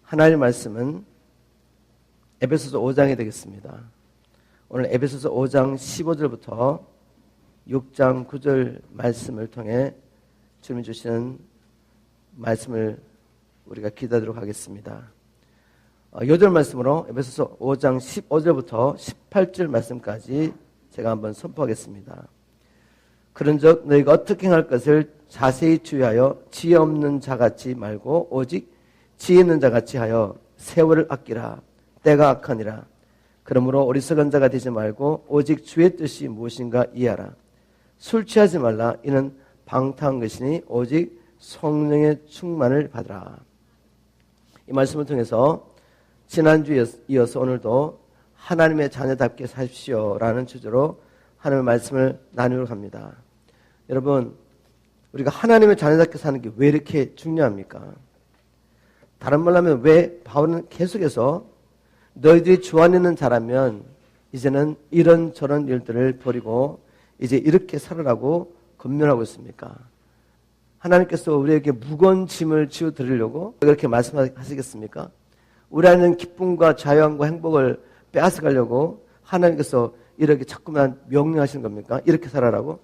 하나님의 말씀은 에베소서 5장이 되겠습니다. 오늘 에베소서 5장 15절부터 6장 9절 말씀을 통해 주님 주시는 말씀을 우리가 기도하도록 하겠습니다. 요절 말씀으로 에베소서 5장 15절부터 18절 말씀까지 제가 한번 선포하겠습니다. 그런즉 너희가 어떻게 행할 것을 자세히 주의하여 지혜 없는 자같이 말고 오직 지혜 있는 자같이 하여 세월을 아끼라. 때가 악하니라. 그러므로 어리석은 자가 되지 말고 오직 주의 뜻이 무엇인가 이해하라. 술 취하지 말라. 이는 방탕한 것이니 오직 성령의 충만을 받으라. 이 말씀을 통해서 지난주에 이어서 오늘도 하나님의 자녀답게 사십시오라는 주제로 하나님의 말씀을 나누려고 합니다. 여러분, 우리가 하나님의 자녀답게 사는 게 왜 이렇게 중요합니까? 다른 말로 하면 왜 바울은 계속해서 너희들이 주 안에 있는 자라면 이제는 이런저런 일들을 버리고 이제 이렇게 살아라고 권면하고 있습니까? 하나님께서 우리에게 무거운 짐을 지어드리려고 그렇게 말씀하시겠습니까? 우리 안에는 기쁨과 자유함과 행복을 빼앗아가려고 하나님께서 이렇게 자꾸만 명령하시는 겁니까? 이렇게 살아라고?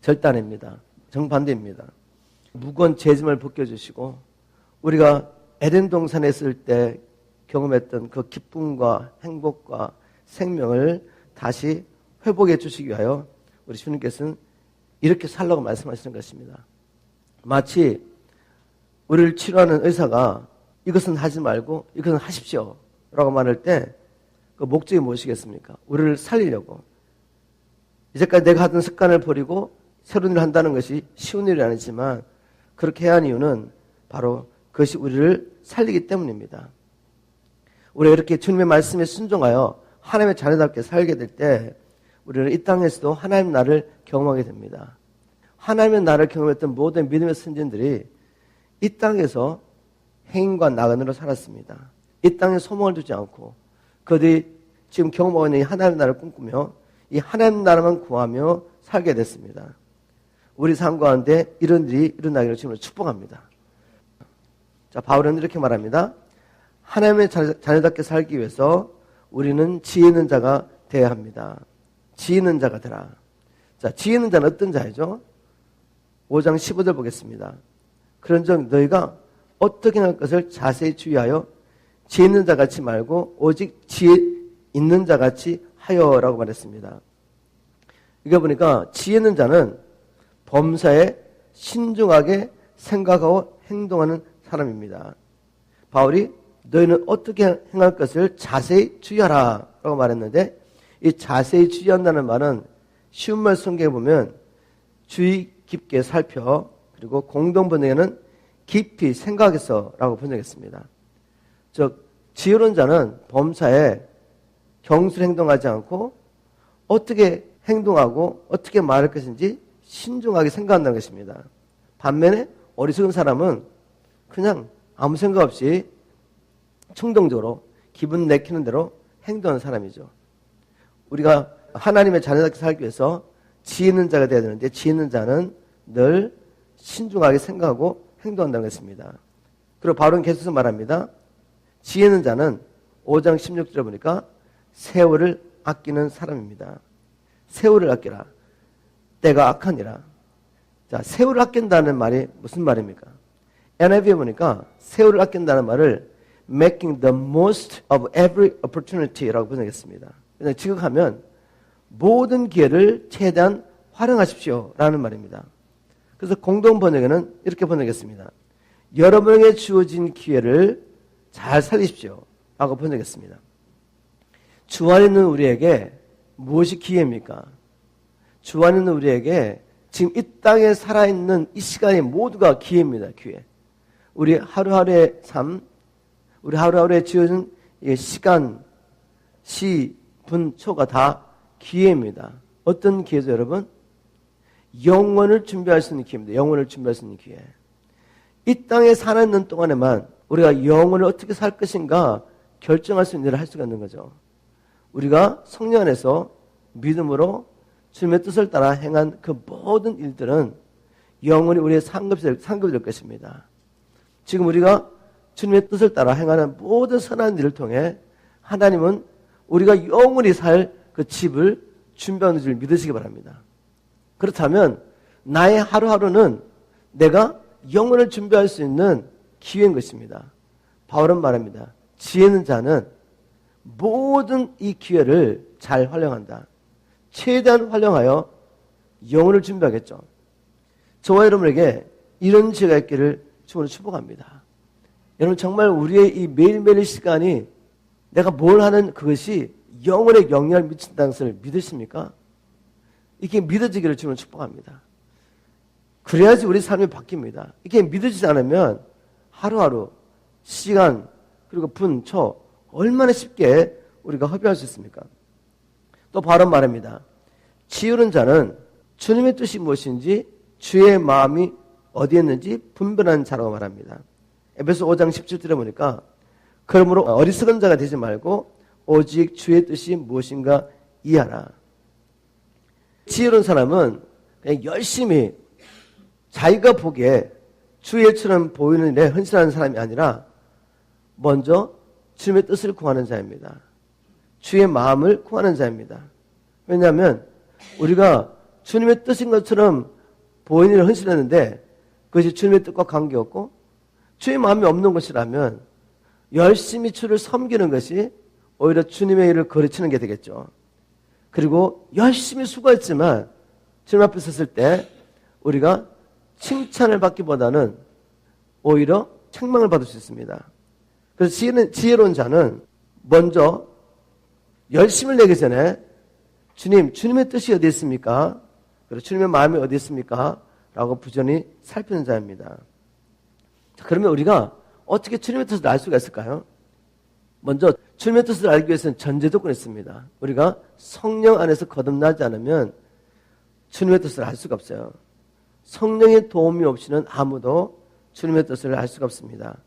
절대 아닙니다. 정반대입니다. 무거운 죄짐을 벗겨주시고 우리가 에덴 동산에 있을 때 경험했던 그 기쁨과 행복과 생명을 다시 회복해 주시기 위하여 우리 주님께서는 이렇게 살라고 말씀하시는 것입니다. 마치 우리를 치료하는 의사가 이것은 하지 말고 이것은 하십시오 라고 말할 때 그 목적이 무엇이겠습니까? 우리를 살리려고. 이제까지 내가 하던 습관을 버리고 새로운 일을 한다는 것이 쉬운 일이 아니지만 그렇게 해야 하는 이유는 바로 그것이 우리를 살리기 때문입니다. 우리가 이렇게 주님의 말씀에 순종하여 하나님의 자녀답게 살게 될 때 우리는 이 땅에서도 하나님 나라를 경험하게 됩니다. 하나님의 나라를 경험했던 모든 믿음의 선진들이 이 땅에서 행인과 나간으로 살았습니다. 이 땅에 소망을 두지 않고 그들이 지금 경험하고 있는 이 하나님의 나라를 꿈꾸며 이 하나님 나라만 구하며 살게 됐습니다. 우리 삶 가운데 이런 일이 일어나기를 주님으로 축복합니다. 자, 바울은 이렇게 말합니다. 하나님의 자녀답게 살기 위해서 우리는 지혜 있는 자가 되어야 합니다. 지혜 있는 자가 되라. 자, 지혜 있는 자는 어떤 자이죠? 5장 15절 보겠습니다. 그런즉 너희가 어떻게 할 것을 자세히 주의하여 지혜 있는 자같이 말고 오직 지혜 있는 자같이 하여라고 말했습니다. 이거 보니까 지혜 있는 자는 범사에 신중하게 생각하고 행동하는 사람입니다. 바울이 너희는 어떻게 행할 것을 자세히 주의하라 라고 말했는데 이 자세히 주의한다는 말은 쉬운 말 성경에 보면 주의 깊게 살펴 그리고 공동 번역에는 깊이 생각해서 라고 번역했습니다. 즉 지혜로운 자는 범사에 경솔 행동하지 않고 어떻게 행동하고 어떻게 말할 것인지 신중하게 생각한다는 것입니다. 반면에 어리석은 사람은 그냥 아무 생각 없이 충동적으로 기분 내키는 대로 행동하는 사람이죠. 우리가 하나님의 자녀답게 살기 위해서 지혜 있는 자가 되어야 되는데 지혜 있는 자는 늘 신중하게 생각하고 행동한다는 것입니다. 그리고 바울은 계속해서 말합니다. 지혜 있는 자는 5장 16절에 보니까 세월을 아끼는 사람입니다. 세월을 아끼라. 때가 악하니라. 자, 세월을 아낀다는 말이 무슨 말입니까? NIV에 보니까 세월을 아낀다는 말을 making the most of every opportunity라고 번역했습니다. 그냥 지극하면 모든 기회를 최대한 활용하십시오라는 말입니다. 그래서 공동 번역에는 이렇게 번역했습니다. 여러분에게 주어진 기회를 잘 살리십시오 라고 번역했습니다. 주 안에 있는 우리에게 무엇이 기회입니까? 주 안에 있는 우리에게 지금 이 땅에 살아있는 이 시간이 모두가 기회입니다. 기회. 우리 하루하루의 삶, 우리 하루하루에 지어진 시간, 시, 분, 초가 다 기회입니다. 어떤 기회죠, 여러분? 영원을 준비할 수 있는 기회입니다. 영원을 준비할 수 있는 기회. 이 땅에 살아있는 동안에만 우리가 영원을 어떻게 살 것인가 결정할 수 있는 일을 할 수가 있는 거죠. 우리가 성령 안에서 믿음으로 주님의 뜻을 따라 행한 그 모든 일들은 영원히 우리의 상급이 될 것입니다. 지금 우리가 주님의 뜻을 따라 행하는 모든 선한 일을 통해 하나님은 우리가 영원히 살 그 집을 준비하는 줄 믿으시기 바랍니다. 그렇다면 나의 하루하루는 내가 영혼을 준비할 수 있는 기회인 것입니다. 바울은 말합니다. 지혜 있는 자는 모든 이 기회를 잘 활용한다. 최대한 활용하여 영혼을 준비하겠죠. 저와 여러분에게 이런 지혜가 있기를 주님으로 축복합니다. 여러분 정말 우리의 이 매일매일 시간이 내가 뭘 하는 그것이 영혼에 영향을 미친다는 것을 믿으십니까? 이게 믿어지기를 주님으로 축복합니다. 그래야지 우리 삶이 바뀝니다. 이게 믿어지지 않으면 하루하루 시간 그리고 분, 초 얼마나 쉽게 우리가 허비할 수 있습니까? 또 바로 말합니다. 지혜로운 자는 주님의 뜻이 무엇인지 주의 마음이 어디에 있는지 분별하는 자라고 말합니다. 에베소 5장 17절에 보니까 그러므로 어리석은 자가 되지 말고 오직 주의 뜻이 무엇인가 이해하라. 지혜로운 사람은 그냥 열심히 자기가 보기에 주의 일처럼 보이는 일에 헌신하는 사람이 아니라 먼저 주님의 뜻을 구하는 자입니다. 주의 마음을 구하는 자입니다. 왜냐하면 우리가 주님의 뜻인 것처럼 보이는 일을 헌신했는데 그것이 주님의 뜻과 관계없고 주의 마음이 없는 것이라면 열심히 주를 섬기는 것이 오히려 주님의 일을 거르치는 게 되겠죠. 그리고 열심히 수고했지만 주님 앞에 섰을 때 우리가 칭찬을 받기보다는 오히려 책망을 받을 수 있습니다. 그래서 지혜로운 자는 먼저 열심을 내기 전에 주님의 뜻이 어디 있습니까? 그리고 주님의 마음이 어디 있습니까? 라고 부지런히 살피는 자입니다. 자, 그러면 우리가 어떻게 주님의 뜻을 알 수가 있을까요? 먼저 주님의 뜻을 알기 위해서는 전제 조건이 있습니다. 우리가 성령 안에서 거듭나지 않으면 주님의 뜻을 알 수가 없어요. 성령의 도움이 없이는 아무도 주님의 뜻을 알 수가 없습니다.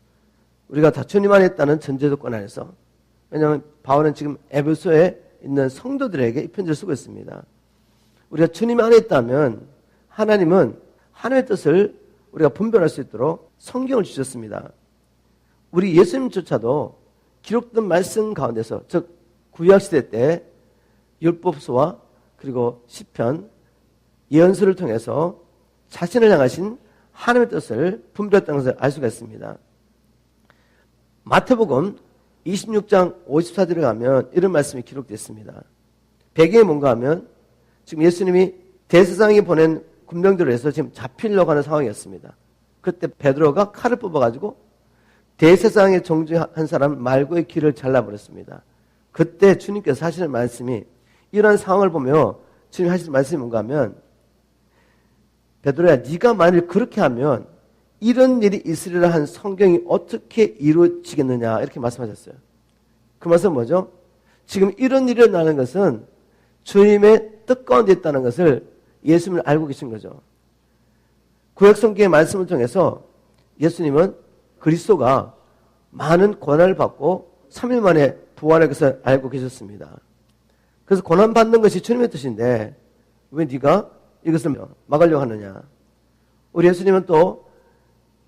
우리가 다 주님 안에 있다는 전제 조건 안에서. 왜냐하면 바울은 지금 에베소에 있는 성도들에게 이 편지를 쓰고 있습니다. 우리가 주님 안에 있다면 하나님은 하나님의 뜻을 우리가 분별할 수 있도록 성경을 주셨습니다. 우리 예수님조차도 기록된 말씀 가운데서, 즉 구약시대 때 율법서와 그리고 시편, 예언서를 통해서 자신을 향하신 하나님의 뜻을 분별했다는 것을 알 수가 있습니다. 마태복음 26장 54절에 가면 이런 말씀이 기록되어 있습니다. 배경이 뭔가 하면 지금 예수님이 대제사장이 보낸 군병들을 해서 지금 잡히려고 하는 상황이었습니다. 그때 베드로가 칼을 뽑아가지고 대제사장의 종 중 한 사람 말고의 귀를 잘라버렸습니다. 그때 주님께서 하시는 말씀이 이런 상황을 보며 주님 하시는 말씀이 뭔가 하면 베드로야 네가 만일 그렇게 하면 이런 일이 있으리라 한 성경이 어떻게 이루어지겠느냐 이렇게 말씀하셨어요. 그 말씀은 뭐죠? 지금 이런 일이 일어나는 것은 주님의 뜻 가운데 있다는 것을 예수님을 알고 계신 거죠. 구약성경의 말씀을 통해서 예수님은 그리스도가 많은 고난을 받고 3일 만에 부활할 것을 알고 계셨습니다. 그래서 고난받는 것이 주님의 뜻인데 왜 네가 이것을 막으려고 하느냐. 우리 예수님은 또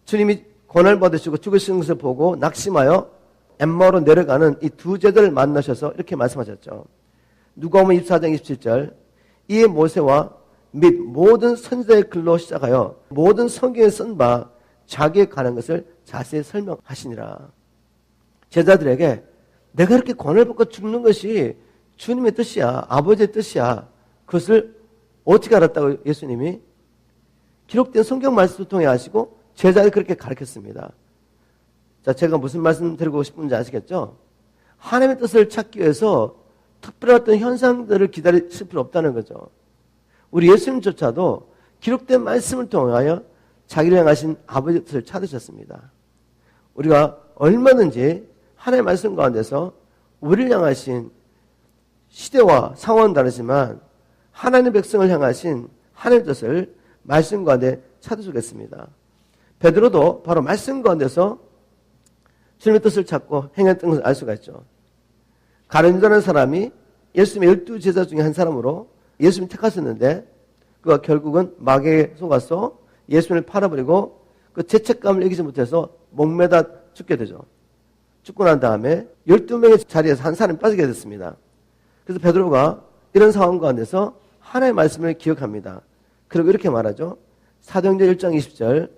주님이 고난을 받으시고 죽으시는 것을 보고 낙심하여 엠마오로 내려가는 이 두 제자를 만나셔서 이렇게 말씀하셨죠. 누가복음 24장 27절 이에 모세와 및 모든 선지자의 글로 시작하여 모든 성경에 쓴 바 자기의 가는 것을 자세히 설명하시니라. 제자들에게 내가 이렇게 고난을 받고 죽는 것이 주님의 뜻이야. 아버지의 뜻이야. 그것을 어떻게 알았다고 예수님이 기록된 성경 말씀을 통해 하시고 제자를 그렇게 가르쳤습니다. 자, 제가 무슨 말씀 드리고 싶은지 아시겠죠? 하나님의 뜻을 찾기 위해서 특별한 어떤 현상들을 기다리실 필요 없다는 거죠. 우리 예수님조차도 기록된 말씀을 통하여 자기를 향하신 아버지의 뜻을 찾으셨습니다. 우리가 얼마든지 하나님의 말씀 가운데서 우리를 향하신 시대와 상황은 다르지만 하나님의 백성을 향하신 하나님의 뜻을 말씀 가운데 찾으시겠습니다. 베드로도 바로 말씀 가운데서 주님의 뜻을 찾고 행했던 것을 알 수가 있죠. 가룟 유다라는 사람이 예수님의 12제자 중에 한 사람으로 예수님을 택하셨는데 그가 결국은 마귀에 속아서 예수님을 팔아버리고 그 죄책감을 이기지 못해서 목매다 죽게 되죠. 죽고 난 다음에 12명의 자리에서 한 사람이 빠지게 됐습니다. 그래서 베드로가 이런 상황 가운데서 하나님의 말씀을 기억합니다. 그리고 이렇게 말하죠. 사도행전 1장 20절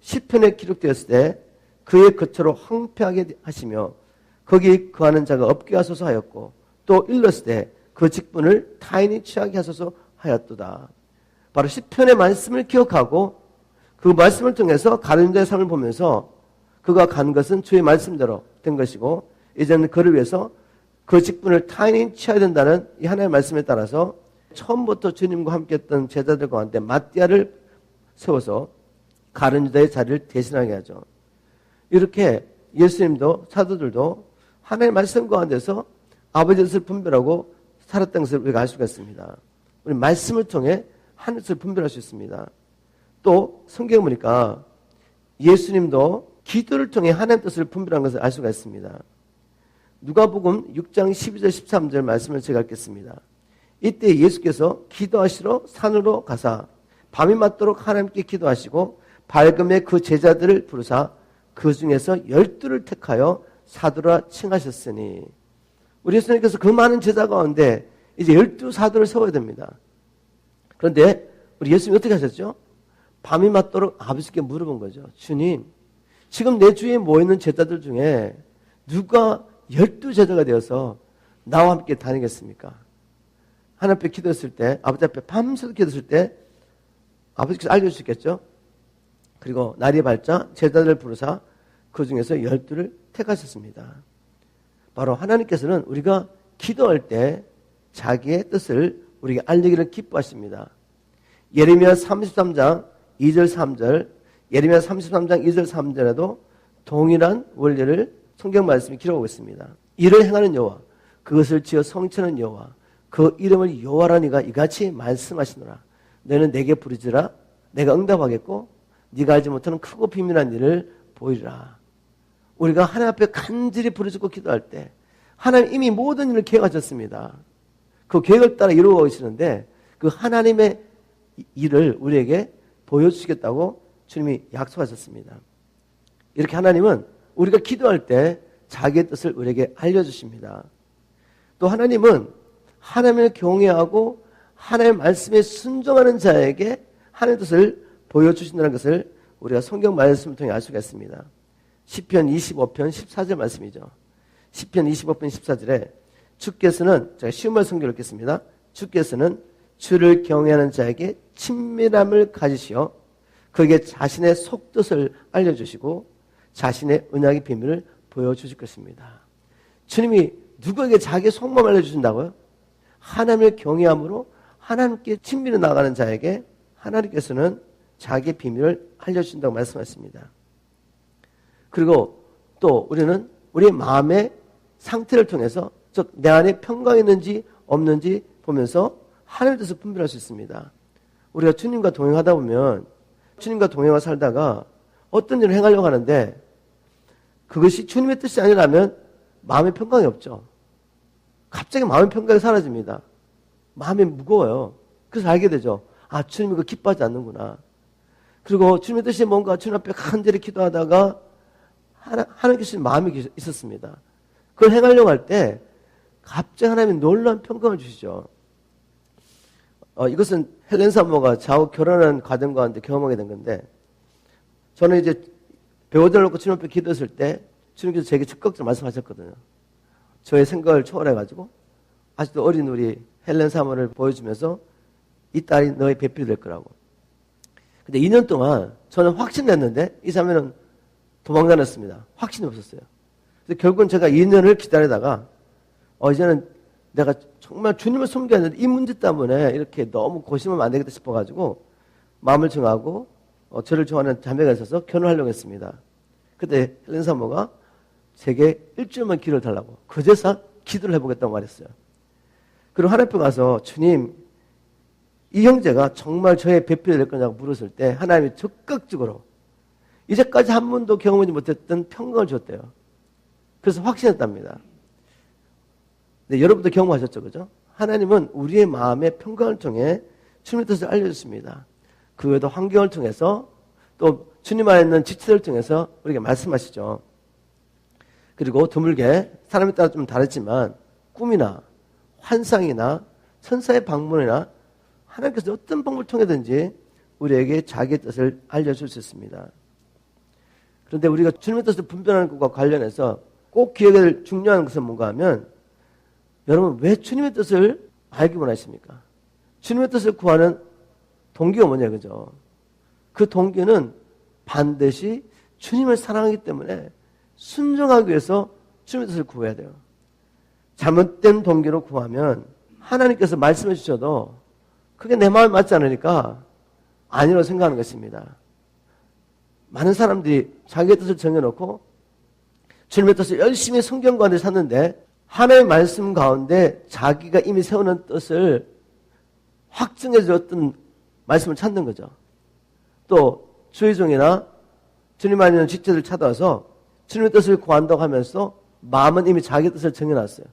시편에 기록되었을 때 그의 거처로 황폐하게 하시며 거기 거하는 자가 없게 하소서 하였고 또 일렀을 때 그 직분을 타인이 취하게 하소서 하였도다. 바로 시편의 말씀을 기억하고 그 말씀을 통해서 가룟 자의 삶을 보면서 그가 간 것은 주의 말씀대로 된 것이고 이제는 그를 위해서 그 직분을 타인이 취해야 된다는 이 하나님의 말씀에 따라서 처음부터 주님과 함께 했던 제자들 가운데 마띠아를 세워서 가룟 유다의 자리를 대신하게 하죠. 이렇게 예수님도 사도들도 하나님의 말씀 가운데서 아버지의 뜻을 분별하고 살았던 것을 우리가 알 수가 있습니다. 우리 말씀을 통해 하나님의 뜻을 분별할 수 있습니다. 또 성경에 보니까 예수님도 기도를 통해 하나님의 뜻을 분별한 것을 알 수가 있습니다. 누가복음 6장 12절 13절 말씀을 제가 읽겠습니다. 이때 예수께서 기도하시러 산으로 가사 밤이 맞도록 하나님께 기도하시고 밝음에 그 제자들을 부르사 그 중에서 12를 택하여 사도라 칭하셨으니 우리 예수님께서 그 많은 제자 가운데 이제 12사도를 세워야 됩니다. 그런데 우리 예수님이 어떻게 하셨죠? 밤이 맞도록 아버지께 물어본 거죠. 주님, 지금 내 주위에 모여있는 제자들 중에 누가 12제자가 되어서 나와 함께 다니겠습니까? 하나님 앞에 기도했을 때, 아버지 앞에 밤새도록 기도했을 때 아버지께서 알려주시겠죠? 그리고 날이 밝자 제자들을 부르사 그 중에서 12를 택하셨습니다. 바로 하나님께서는 우리가 기도할 때 자기의 뜻을 우리에게 알리기를 기뻐하십니다. 예레미야 33장 2절 3절, 예레미야 33장 2절 3절에도 동일한 원리를 성경 말씀이 기록하고 있습니다. 이를 행하는 여호와, 그것을 지어 성취하는 여호와, 그 이름을 여호와라니가 이같이 말씀하시노라. 너는 내게 부르지라, 내가 응답하겠고 네가 알지 못하는 크고 비밀한 일을 보이리라. 우리가 하나님 앞에 간절히 부르짖고 기도할 때 하나님 이미 모든 일을 계획하셨습니다. 그 계획을 따라 이루어가고 계시는데 그 하나님의 일을 우리에게 보여주시겠다고 주님이 약속하셨습니다. 이렇게 하나님은 우리가 기도할 때 자기의 뜻을 우리에게 알려주십니다. 또 하나님은 하나님을 경외하고 하나님의 말씀에 순종하는 자에게 하나님의 뜻을 보여주신다는 것을 우리가 성경 말씀을 통해 알 수가 있습니다. 시편 25편 14절 말씀이죠. 시편 25편 14절에 주께서는, 제가 쉬운 말 성경을 읽겠습니다. 주께서는 주를 경외하는 자에게 친밀함을 가지시어 그에게 자신의 속뜻을 알려주시고 자신의 언약의 비밀을 보여주실 것입니다. 주님이 누구에게 자기의 속마음을 알려주신다고요? 하나님을 경외함으로 하나님께 친밀히 나가는 자에게 하나님께서는 자기의 비밀을 알려주신다고 말씀하십니다. 그리고 또 우리는 우리의 마음의 상태를 통해서, 즉 내 안에 평강이 있는지 없는지 보면서 하나님의 뜻을 분별할 수 있습니다. 우리가 주님과 동행하다 보면 주님과 동행하고 살다가 어떤 일을 행하려고 하는데 그것이 주님의 뜻이 아니라면 마음의 평강이 없죠. 갑자기 마음의 평강이 사라집니다. 마음이 무거워요. 그래서 알게 되죠. 아, 주님이 그거 기뻐하지 않는구나. 그리고 주님의 뜻이 뭔가 주님 앞에 간절히 기도하다가 하나님께 주신 마음이 있었습니다. 그걸 행하려고 할 때 갑자기 하나님이 놀라운 평강을 주시죠. 이것은 헬렌 사모가 좌우 결혼한 과정 가운데 경험하게 된 건데, 저는 이제 배우들 놓고 주님 앞에 기도했을 때 주님께서 제게 적극적으로 말씀하셨거든요. 저의 생각을 초월해가지고 아직도 어린 우리 헬렌 사모를 보여주면서 이 딸이 너의 배필이 될 거라고. 근데 2년 동안 저는 확신했는데 이 사람은 도망다녔습니다. 확신이 없었어요. 그래서 결국은 제가 2년을 기다리다가 이제는 내가 정말 주님을 섬겨야 하는데 이 문제 때문에 이렇게 너무 고심하면 안 되겠다 싶어가지고 마음을 정하고 저를 좋아하는 자매가 있어서 결혼하려고 했습니다. 그때 헬렌 사모가 제게 일주일만 기도를 달라고 그제서 기도를 해보겠다고 말했어요. 그리고 하나님 앞에 가서 주님, 이 형제가 정말 저의 배필이 될 거냐고 물었을 때 하나님이 적극적으로 이제까지 한 번도 경험하지 못했던 평강을 줬대요. 그래서 확신했답니다. 네, 여러분도 경험하셨죠, 그죠? 하나님은 우리의 마음의 평강을 통해 주님의 뜻을 알려줬습니다. 그 외에도 환경을 통해서 또 주님 안에 있는 지체를 통해서 우리에게 말씀하시죠. 그리고 드물게 사람에 따라 좀 다르지만 꿈이나 환상이나 천사의 방문이나 하나님께서 어떤 방법을 통해든지 우리에게 자기의 뜻을 알려줄 수 있습니다. 그런데 우리가 주님의 뜻을 분별하는 것과 관련해서 꼭 기억해야 될 중요한 것은 뭔가 하면 여러분 왜 주님의 뜻을 알기 원하십니까? 주님의 뜻을 구하는 동기가 뭐냐 그죠? 그 동기는 반드시 주님을 사랑하기 때문에 순종하기 위해서 주님의 뜻을 구해야 돼요. 잘못된 동기로 구하면 하나님께서 말씀해 주셔도 그게 내 마음에 맞지 않으니까 아니라고 생각하는 것입니다. 많은 사람들이 자기의 뜻을 정해놓고 주님의 뜻을 열심히 성경 가운데 찾는데 하나님의 말씀 가운데 자기가 이미 세우는 뜻을 확증해 줬던 말씀을 찾는 거죠. 또 주의종이나 주님 아니는 직제들 찾아와서 주님의 뜻을 구한다고 하면서 마음은 이미 자기 뜻을 정해놨어요.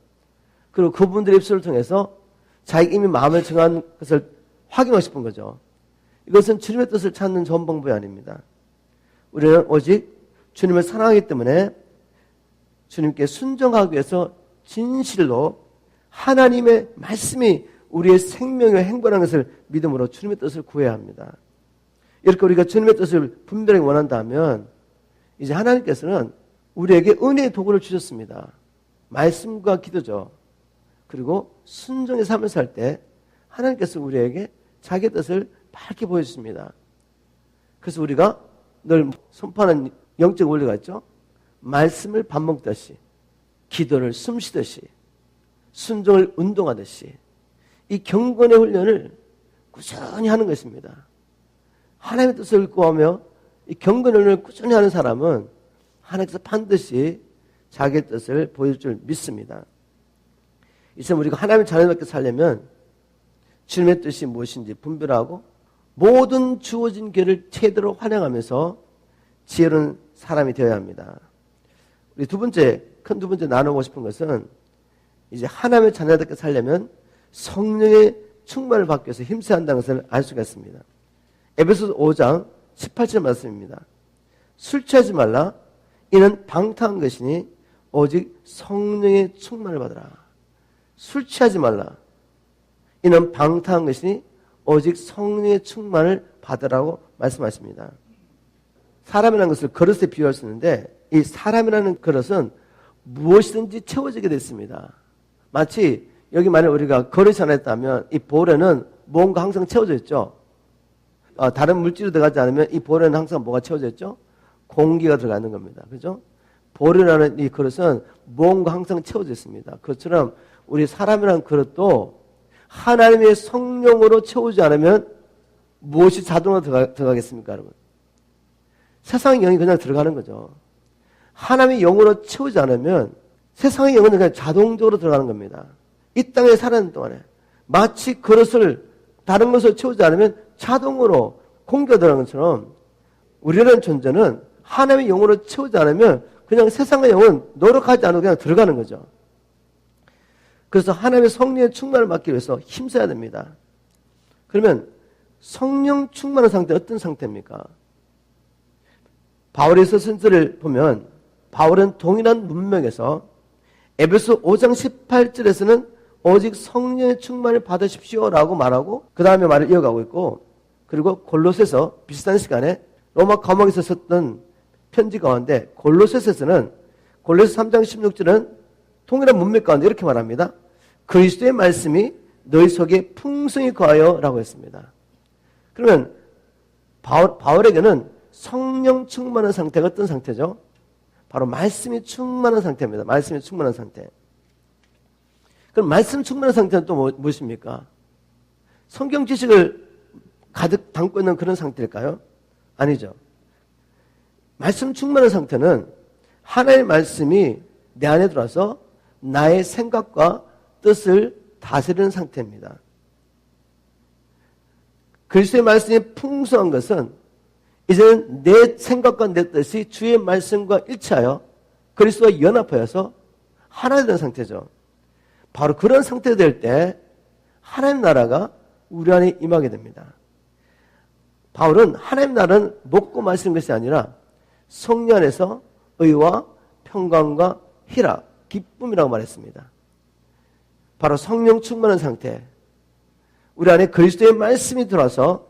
그리고 그분들의 입술을 통해서 자기 이미 마음을 정한 것을 확인하고 싶은 거죠. 이것은 주님의 뜻을 찾는 좋은 방법이 아닙니다. 우리는 오직 주님을 사랑하기 때문에 주님께 순종하기 위해서 진실로 하나님의 말씀이 우리의 생명의 행보라는 것을 믿음으로 주님의 뜻을 구해야 합니다. 이렇게 우리가 주님의 뜻을 분별하기 원한다면 이제 하나님께서는 우리에게 은혜의 도구를 주셨습니다. 말씀과 기도죠. 그리고 순종의 삶을 살 때 하나님께서 우리에게 자기의 뜻을 밝게 보여주십니다. 그래서 우리가 늘 선포하는 영적 원리가 있죠. 말씀을 밥 먹듯이, 기도를 숨 쉬듯이, 순종을 운동하듯이 이 경건의 훈련을 꾸준히 하는 것입니다. 하나님의 뜻을 구하며 이 경건의 훈련을 꾸준히 하는 사람은 하나님께서 반드시 자기의 뜻을 보여줄 줄 믿습니다. 이제 우리가 하나님의 자녀답게 살려면 주님의 뜻이 무엇인지 분별하고 모든 주어진 길을 제대로 환영하면서 지혜로운 사람이 되어야 합니다. 우리 큰 두 번째 나누고 싶은 것은 이제 하나님의 자녀답게 살려면 성령의 충만을 받기 위해서 힘써야 한다는 것을 알 수가 있습니다. 에베소서 5장 18절 말씀입니다. 술 취하지 말라. 이는 방탕한 것이니 오직 성령의 충만을 받으라. 술 취하지 말라. 이는 방탕한 것이니 오직 성령의 충만을 받으라고 말씀하십니다. 사람이라는 것을 그릇에 비유할 수 있는데 이 사람이라는 그릇은 무엇이든지 채워지게 됐습니다. 마치 여기 만약 우리가 그릇이 하나 있다면 이 볼에는 뭔가 항상 채워져 있죠. 다른 물질이 들어가지 않으면 이 볼에는 항상 뭐가 채워져 있죠? 공기가 들어가는 겁니다. 그죠? 볼이라는 이 그릇은 뭔가 항상 채워져 있습니다. 그것처럼 우리 사람이라는 그릇도 하나님의 성령으로 채우지 않으면 무엇이 자동으로 들어가겠습니까, 여러분? 세상의 영이 그냥 들어가는 거죠. 하나님의 영으로 채우지 않으면 세상의 영은 그냥 자동적으로 들어가는 겁니다. 이 땅에 사는 동안에 마치 그릇을 다른 것을 채우지 않으면 자동으로 공기가 들어가는 것처럼 우리라는 존재는 하나님의 영으로 채우지 않으면 그냥 세상의 영은 노력하지 않아도 그냥 들어가는 거죠. 그래서 하나님의 성령의 충만을 받기 위해서 힘써야 됩니다. 그러면 성령 충만한 상태는 어떤 상태입니까? 바울의 서신서를 보면 바울은 동일한 문맥에서 에베소 5장 18절에서는 오직 성령의 충만을 받으십시오라고 말하고 그 다음에 말을 이어가고 있고 그리고 골로새서 비슷한 시간에 로마 감옥에서 썼던 편지 가운데 골로새서는 골로새 3장 16절은 동일한 문맥 가운데 이렇게 말합니다. 그리스도의 말씀이 너희 속에 풍성히 거하여 라고 했습니다. 그러면 바울에게는 성령 충만한 상태가 어떤 상태죠? 바로 말씀이 충만한 상태입니다. 말씀이 충만한 상태. 그럼 말씀 충만한 상태는 또 무엇입니까? 성경 지식을 가득 담고 있는 그런 상태일까요? 아니죠. 말씀 충만한 상태는 하나님의 말씀이 내 안에 들어와서 나의 생각과 뜻을 다스리는 상태입니다. 그리스도의 말씀이 풍성한 것은 이제는 내 생각과 내 뜻이 주의 말씀과 일치하여 그리스도와 연합하여서 하나 되는 상태죠. 바로 그런 상태 될 때 하나님 나라가 우리 안에 임하게 됩니다. 바울은 하나님 나라는 먹고 마시는 것이 아니라 성령 안에서 의와 평강과 희락, 기쁨이라고 말했습니다. 바로 성령 충만한 상태. 우리 안에 그리스도의 말씀이 들어와서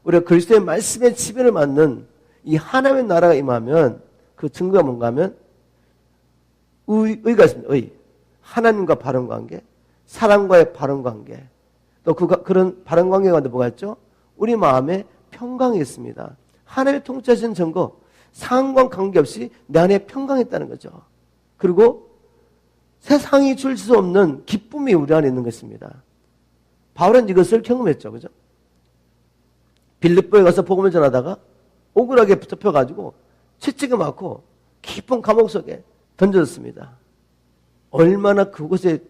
우리가 그리스도의 말씀의 지배를 받는 이 하나님의 나라가 임하면 그 증거가 뭔가 하면 의가 있습니다. 의. 하나님과 바른 관계, 사람과의 바른 관계. 또 그런 바른 관계 가운데 뭐가 있죠? 우리 마음에 평강이 있습니다. 하나님의 통치하시는 증거, 상황과 관계없이 내 안에 평강이 있다는 거죠. 그리고 세상이 줄 수 없는 기쁨이 우리 안에 있는 것입니다. 바울은 이것을 경험했죠. 그죠? 빌립보에 가서 복음을 전하다가 억울하게 붙잡혀가지고 채찍을 맞고 깊은 감옥 속에 던져졌습니다. 얼마나 그곳에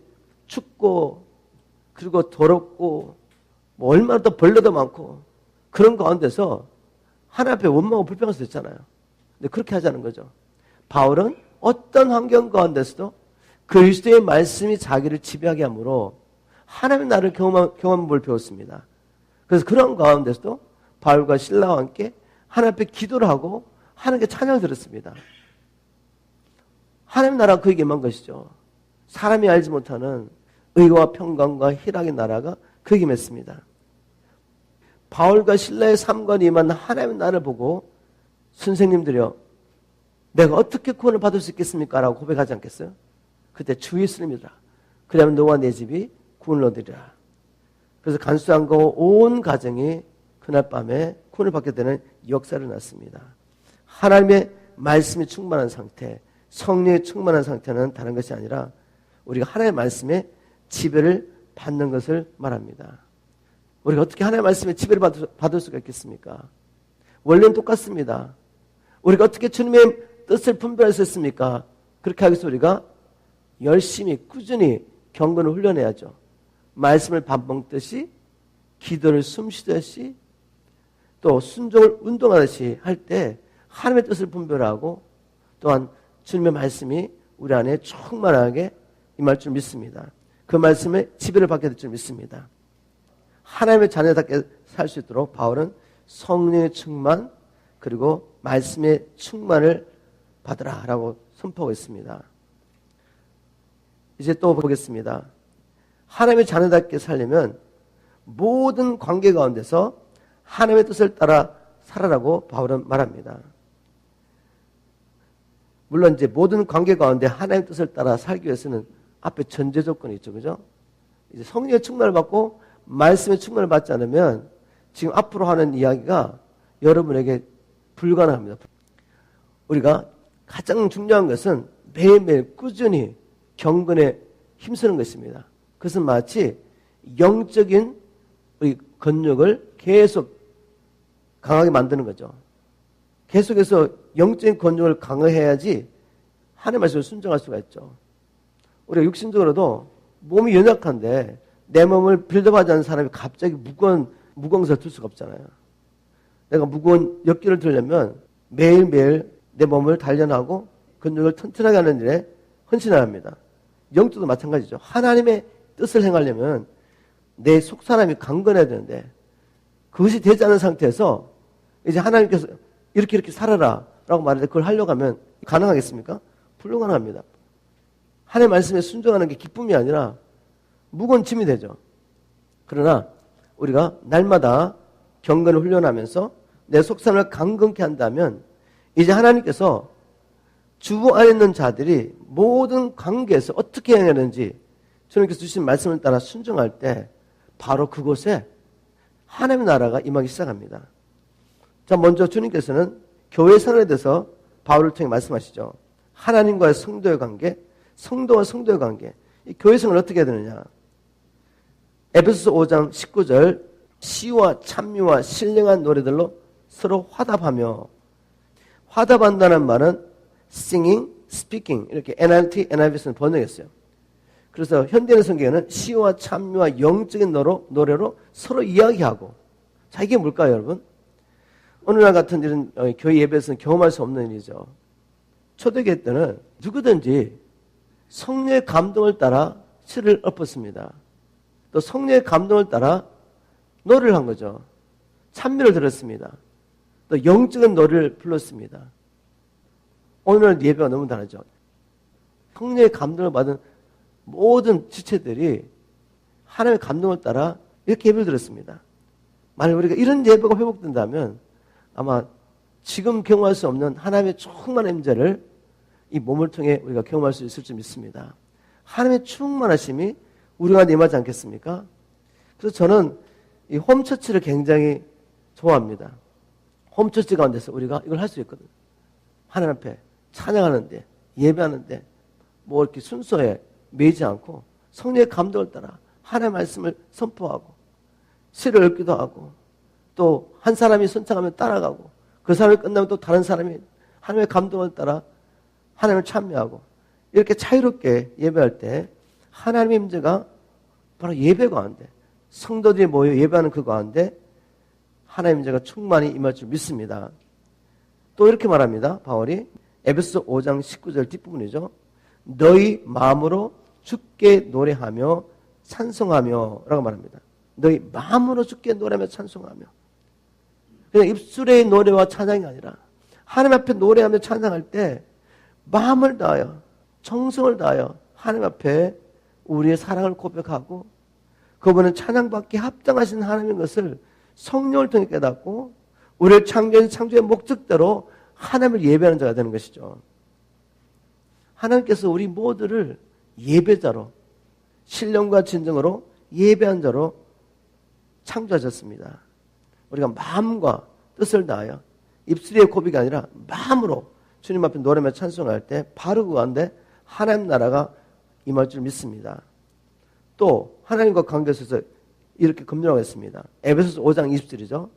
춥고 그리고 더럽고 뭐 얼마나 더 벌레도 많고 그런 가운데서 하나님 앞에 원망하고 불평할 수 있잖아요. 근데 그렇게 하자는 거죠. 바울은 어떤 환경 가운데서도 그리스도의 말씀이 자기를 지배하게 하므로 하나님의 나를 경험한 걸 배웠습니다. 그래서 그런 가운데서도 바울과 실라와 함께 하나님 앞에 기도를 하고 하나님께 찬양을 드렸습니다. 하나님의 나라가 그에게 임한 것이죠. 사람이 알지 못하는 의와 평강과 희락의 나라가 그에게 임했습니다. 바울과 실라의 삶과 임한 하나님의 나라를 보고 선생님들이요, 내가 어떻게 구원을 받을 수 있겠습니까? 라고 고백하지 않겠어요? 그때 주 예수님이라. 그러면 너와 내 집이 구원을 얻으리라. 그래서 간수함과 온 가정이 그날 밤에 구원을 받게 되는 역사를 낳습니다. 하나님의 말씀이 충만한 상태, 성령이 충만한 상태는 다른 것이 아니라 우리가 하나님의 말씀에 지배를 받는 것을 말합니다. 우리가 어떻게 하나님의 말씀에 지배를 받을 수가 있겠습니까? 원래는 똑같습니다. 우리가 어떻게 주님의 뜻을 분별할 수 있습니까? 그렇게 하기 위해서 우리가 열심히 꾸준히 경건을 훈련해야죠. 말씀을 밥 먹듯이, 기도를 숨쉬듯이, 또 순종을 운동하듯이 할 때 하나님의 뜻을 분별하고 또한 주님의 말씀이 우리 안에 충만하게 임할 줄 믿습니다. 그 말씀에 지배를 받게 될 줄 믿습니다. 하나님의 자녀답게 살 수 있도록 바울은 성령의 충만 그리고 말씀의 충만을 받으라 라고 선포하고 있습니다. 이제 또 보겠습니다. 하나님의 자녀답게 살려면 모든 관계 가운데서 하나님의 뜻을 따라 살아라고 바울은 말합니다. 물론 이제 모든 관계 가운데 하나님의 뜻을 따라 살기 위해서는 앞에 전제 조건이 있죠. 그죠? 이제 성령의 충만을 받고 말씀의 충만을 받지 않으면 지금 앞으로 하는 이야기가 여러분에게 불가능합니다. 우리가 가장 중요한 것은 매일매일 꾸준히 경건에 힘쓰는 것입니다. 그것은 마치 영적인 우리 근육을 계속 강하게 만드는 거죠. 계속해서 영적인 근육을 강화해야지 하나님의 말씀을 순종할 수가 있죠. 우리가 육신적으로도 몸이 연약한데 내 몸을 빌드업하지 않는 사람이 갑자기 무거운 것을 들 수가 없잖아요. 내가 무거운 역기를 들려면 매일매일 내 몸을 단련하고 근육을 튼튼하게 하는 일에 헌신해야 합니다. 영적도 마찬가지죠. 하나님의 뜻을 행하려면 내 속사람이 강건해야 되는데 그것이 되지 않은 상태에서 이제 하나님께서 이렇게 살아라 라고 말하는데 그걸 하려고 하면 가능하겠습니까? 불가능합니다. 하나님의 말씀에 순종하는 게 기쁨이 아니라 무거운 짐이 되죠. 그러나 우리가 날마다 경건을 훈련하면서 내 속사람을 강건케 한다면 이제 하나님께서 주 안에 있는 자들이 모든 관계에서 어떻게 해야 하는지 주님께서 주신 말씀을 따라 순종할 때 바로 그곳에 하나님의 나라가 임하기 시작합니다. 자, 먼저 주님께서는 교회 생활에 대해서 바울을 통해 말씀하시죠. 하나님과의 성도의 관계, 성도와 성도의 관계. 이 교회 생활을 어떻게 해야 되느냐. 에베소서 5장 19절 시와 찬미와 신령한 노래들로 서로 화답하며, 화답한다는 말은 singing, speaking 이렇게 NLT, NIV에서는 번역했어요. 그래서 현대인 성경에는 시와 찬미와 영적인 노래로 서로 이야기하고. 자, 이게 뭘까요, 여러분? 오늘날 같은 일은 교회 예배에서는 경험할 수 없는 일이죠. 초대교회 때는 누구든지 성령의 감동을 따라 시를 엎었습니다. 또 성령의 감동을 따라 노래를 한 거죠. 찬미를 들었습니다. 또 영적인 노래를 불렀습니다. 오늘 예배가 너무 다르죠. 성령의 감동을 받은 모든 지체들이 하나님의 감동을 따라 이렇게 예배를 드렸습니다. 만약 우리가 이런 예배가 회복된다면 아마 지금 경험할 수 없는 하나님의 충만한 임재를 이 몸을 통해 우리가 경험할 수 있을 줄 믿습니다. 하나님의 충만하심이 우리가 임하지 않겠습니까? 그래서 저는 이 홈처치를 굉장히 좋아합니다. 홈처치 가운데서 우리가 이걸 할 수 있거든요. 하나님 앞에 찬양하는데, 예배하는데, 뭐 이렇게 순서에 매이지 않고 성령의 감동을 따라 하나님의 말씀을 선포하고, 시를 읽기도 하고, 또 한 사람이 선창하면 따라가고, 그 사람이 끝나면 또 다른 사람이 하나님의 감동을 따라 하나님을 찬미하고, 이렇게 자유롭게 예배할 때 하나님의 임재가 바로 예배 가운데, 성도들이 모여 예배하는 그 가운데 하나님의 임재가 충만히 임할 줄 믿습니다. 또 이렇게 말합니다. 바울이 에베소서 5장 19절 뒷부분이죠. 너희 마음으로 주께 노래하며 찬송하며 라고 말합니다. 너희 마음으로 주께 노래하며 찬송하며. 그냥 입술의 노래와 찬양이 아니라 하나님 앞에 노래하며 찬양할 때 마음을 다하여 정성을 다하여 하나님 앞에 우리의 사랑을 고백하고 그분은 찬양받기 합당하신 하나님인 것을 성령을 통해 깨닫고 우리를 창조한 창조의 목적대로 하나님을 예배하는 자가 되는 것이죠. 하나님께서 우리 모두를 예배자로 신령과 진정으로 예배한 자로 창조하셨습니다. 우리가 마음과 뜻을 다하여 입술의 고백이 아니라 마음으로 주님 앞에 노래며 찬송할 때 바로 그 가운데 하나님 나라가 임할 줄 믿습니다. 또 하나님과 관계에서 이렇게 금연하고 있습니다. 에베소서 5장 20절이죠.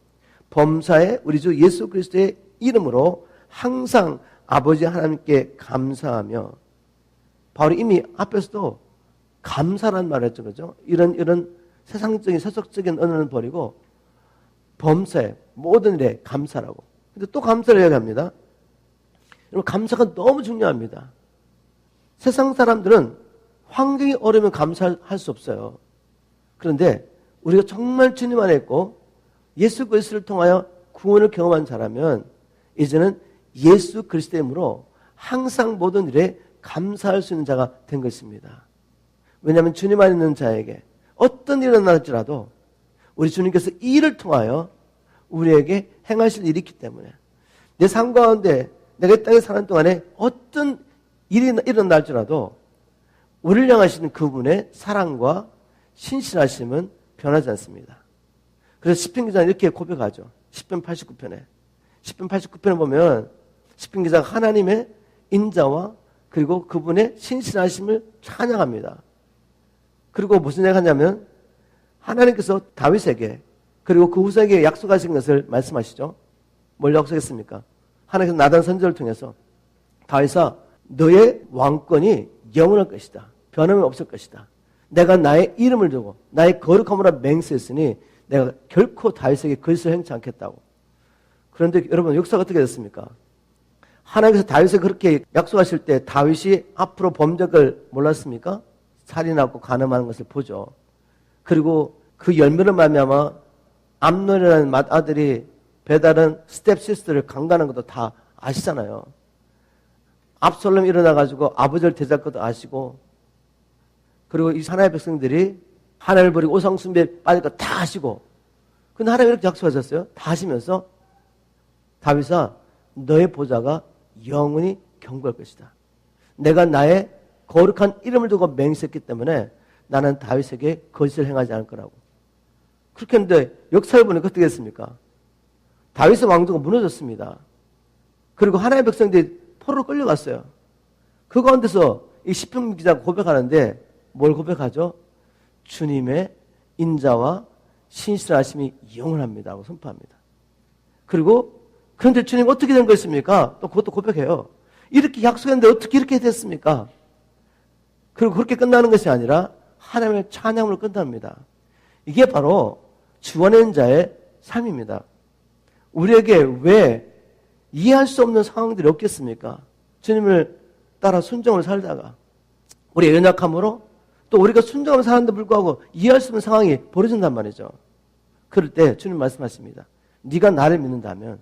범사에 우리 주 예수 그리스도의 이름으로 항상 아버지 하나님께 감사하며. 바울이 이미 앞에서도 감사라는 말을 했죠. 그죠? 이런 세상적인 세속적인 언어는 버리고 범사에 모든 일에 감사라고. 근데 또 감사를 이야기합니다. 여러분 감사가 너무 중요합니다. 세상 사람들은 환경이 어려우면 감사할 수 없어요. 그런데 우리가 정말 주님 안에 있고 예수 그리스도를 통하여 구원을 경험한 자라면 이제는 예수 그리스도의 이름으로 항상 모든 일에 감사할 수 있는 자가 된 것입니다. 왜냐하면 주님 안에 있는 자에게 어떤 일이 일어날지라도 우리 주님께서 이 일을 통하여 우리에게 행하실 일이 있기 때문에 내 삶 가운데 내가 이 땅에 사는 동안에 어떤 일이 일어날지라도 우리를 향하시는 그분의 사랑과 신실하심은 변하지 않습니다. 그래서 시편 기자는 이렇게 고백하죠. 시편 89편에. 시편 89편에 보면 시편 기자가 하나님의 인자와 그리고 그분의 신실하심을 찬양합니다. 그리고 무슨 얘기를 하냐면 하나님께서 다윗에게 그리고 그 후손에게 약속하신 것을 말씀하시죠. 뭘 약속했습니까? 하나님께서 나단 선지자를 통해서 다윗아 너의 왕권이 영원할 것이다. 변함이 없을 것이다. 내가 나의 이름을 두고 나의 거룩함으로 맹세했으니 내가 결코 다윗에게 거짓을 행치 않겠다고. 그런데 여러분 역사가 어떻게 됐습니까? 하나님께서 다윗에게 그렇게 약속하실 때 다윗이 앞으로 범죄를 몰랐습니까? 살인하고 간음하는 것을 보죠. 그리고 그 열매를 말미암아 암논이라는 맏아들이 배다른 스텝시스터를 강간한 것도 다 아시잖아요. 압살롬이 일어나가지고 아버지를 대적할 것도 아시고 그리고 이 하나님의 백성들이 하나님을 버리고 우상숭배에 빠질 것 다 아시고 근데 하나님이 이렇게 약속하셨어요. 다 아시면서 다윗아 너의 보좌가 영원히 경고할 것이다. 내가 나의 거룩한 이름을 두고 맹세했기 때문에 나는 다윗에게 거짓을 행하지 않을 거라고. 그렇게 했는데 역사를 보니까 어떻게 됐습니까? 다윗의 왕조가 무너졌습니다. 그리고 하나님의 백성들이 포로로 끌려갔어요. 그 가운데서 이 시편 기자가 고백하는데 뭘 고백하죠? 주님의 인자와 신실하심이 영원합니다라고 선포합니다. 그리고 그런데 주님 어떻게 된 것입니까? 또 그것도 고백해요. 이렇게 약속했는데 어떻게 이렇게 됐습니까? 그리고 그렇게 끝나는 것이 아니라 하나님의 찬양으로 끝납니다. 이게 바로 주원한 자의 삶입니다. 우리에게 왜 이해할 수 없는 상황들이 없겠습니까? 주님을 따라 순종을 살다가 우리의 연약함으로 또 우리가 순종을 사는데 불구하고 이해할 수 없는 상황이 벌어진단 말이죠. 그럴 때 주님 말씀하십니다. 네가 나를 믿는다면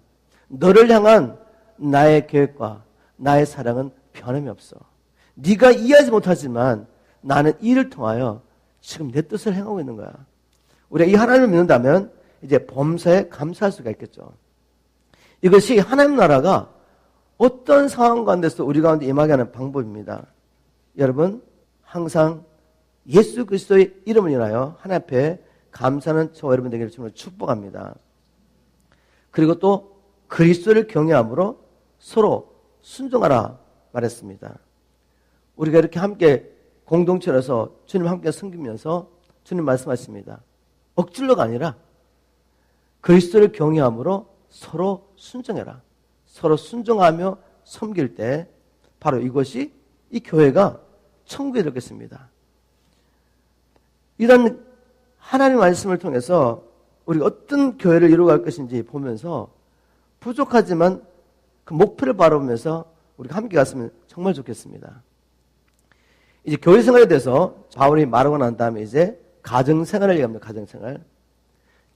너를 향한 나의 계획과 나의 사랑은 변함이 없어. 네가 이해하지 못하지만 나는 이를 통하여 지금 내 뜻을 행하고 있는 거야. 우리가 이 하나님을 믿는다면 이제 범사에 감사할 수가 있겠죠. 이것이 하나님 나라가 어떤 상황 가운데서 우리 가운데 임하게 하는 방법입니다. 여러분, 항상 예수 그리스도의 이름을 인하여 하나님 앞에 감사하는 저와 여러분 되기를 주님으로 축복합니다. 그리고 또 그리스도를 경외함으로 서로 순종하라 말했습니다. 우리가 이렇게 함께 공동체로서 주님 함께 섬기면서 주님 말씀하십니다. 억지로가 아니라 그리스도를 경외함으로 서로 순종해라. 서로 순종하며 섬길 때 바로 이것이 이 교회가 천국에 이르겠습니다. 이런 하나님의 말씀을 통해서 우리가 어떤 교회를 이루어갈 것인지 보면서 부족하지만 그 목표를 바라보면서 우리가 함께 갔으면 정말 좋겠습니다. 이제 교회 생활에 대해서 바울이 말하고 난 다음에 이제 가정생활을 얘기합니다. 가정생활.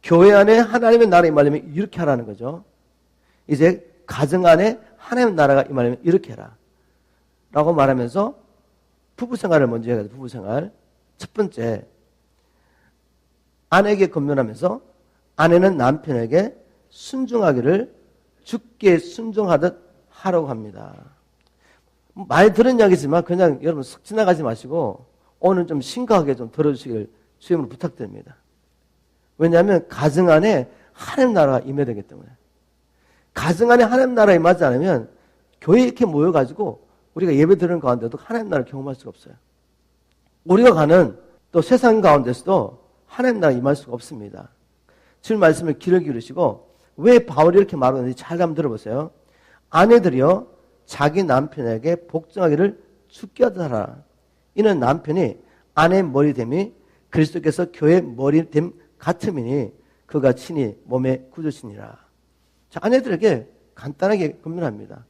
교회 안에 하나님의 나라가 임하려면 이렇게 하라는 거죠. 이제 가정 안에 하나님의 나라가 임하려면 이렇게 해라. 라고 말하면서 부부생활을 먼저 해야 돼요. 부부생활. 첫 번째, 아내에게 권면하면서 아내는 남편에게 순종하기를 주께 순종하듯 하라고 합니다. 많이 들은 이야기지만 그냥 여러분 쓱 지나가지 마시고 오늘 좀 심각하게 좀 들어주시길 주님으로 부탁드립니다. 왜냐하면 가정 안에 하나님 나라가 임해야 되기 때문에. 가정 안에 하나님 나라가 임하지 않으면 교회에 이렇게 모여가지고 우리가 예배 드리는 가운데도 하나님 나라를 경험할 수가 없어요. 우리가 가는 또 세상 가운데서도 하나님 나라가 임할 수가 없습니다. 주님 말씀을 귀를 기울이시고 왜 바울이 이렇게 말하는지 잘 한번 들어보세요. 아내들이여 자기 남편에게 복종하기를 죽게 하더라. 이는 남편이 아내의 머리됨이 그리스도께서 교회의 머리됨 같음이니 그가 친히 몸의 구주시니라. 자, 아내들에게 간단하게 권면합니다.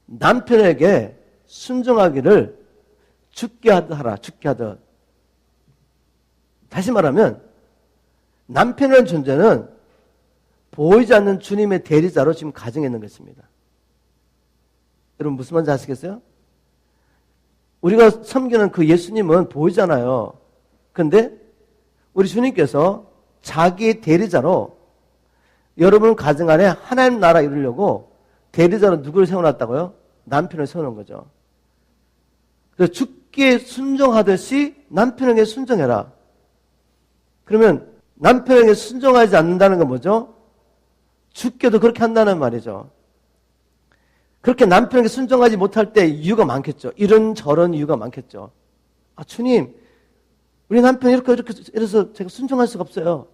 남편에게 순종하기를 죽게 하라. 죽게 하듯. 다시 말하면 남편이라는 존재는 보이지 않는 주님의 대리자로 지금 가정에 있는 것입니다. 여러분 무슨 말인지 아시겠어요? 우리가 섬기는 그 예수님은 보이잖아요. 그런데 우리 주님께서 자기의 대리자로 여러분 가정 안에 하나님 나라 이루려고 대리자로 누구를 세워놨다고요? 남편을 세워놓은 거죠. 그래서 주께 순종하듯이 남편에게 순종해라. 그러면 남편에게 순종하지 않는다는 건 뭐죠? 주께도 그렇게 한다는 말이죠. 그렇게 남편에게 순종하지 못할 때 이유가 많겠죠. 이런저런 이유가 많겠죠. 아, 주님, 우리 남편이 이렇게 이래서 제가 순종할 수가 없어요.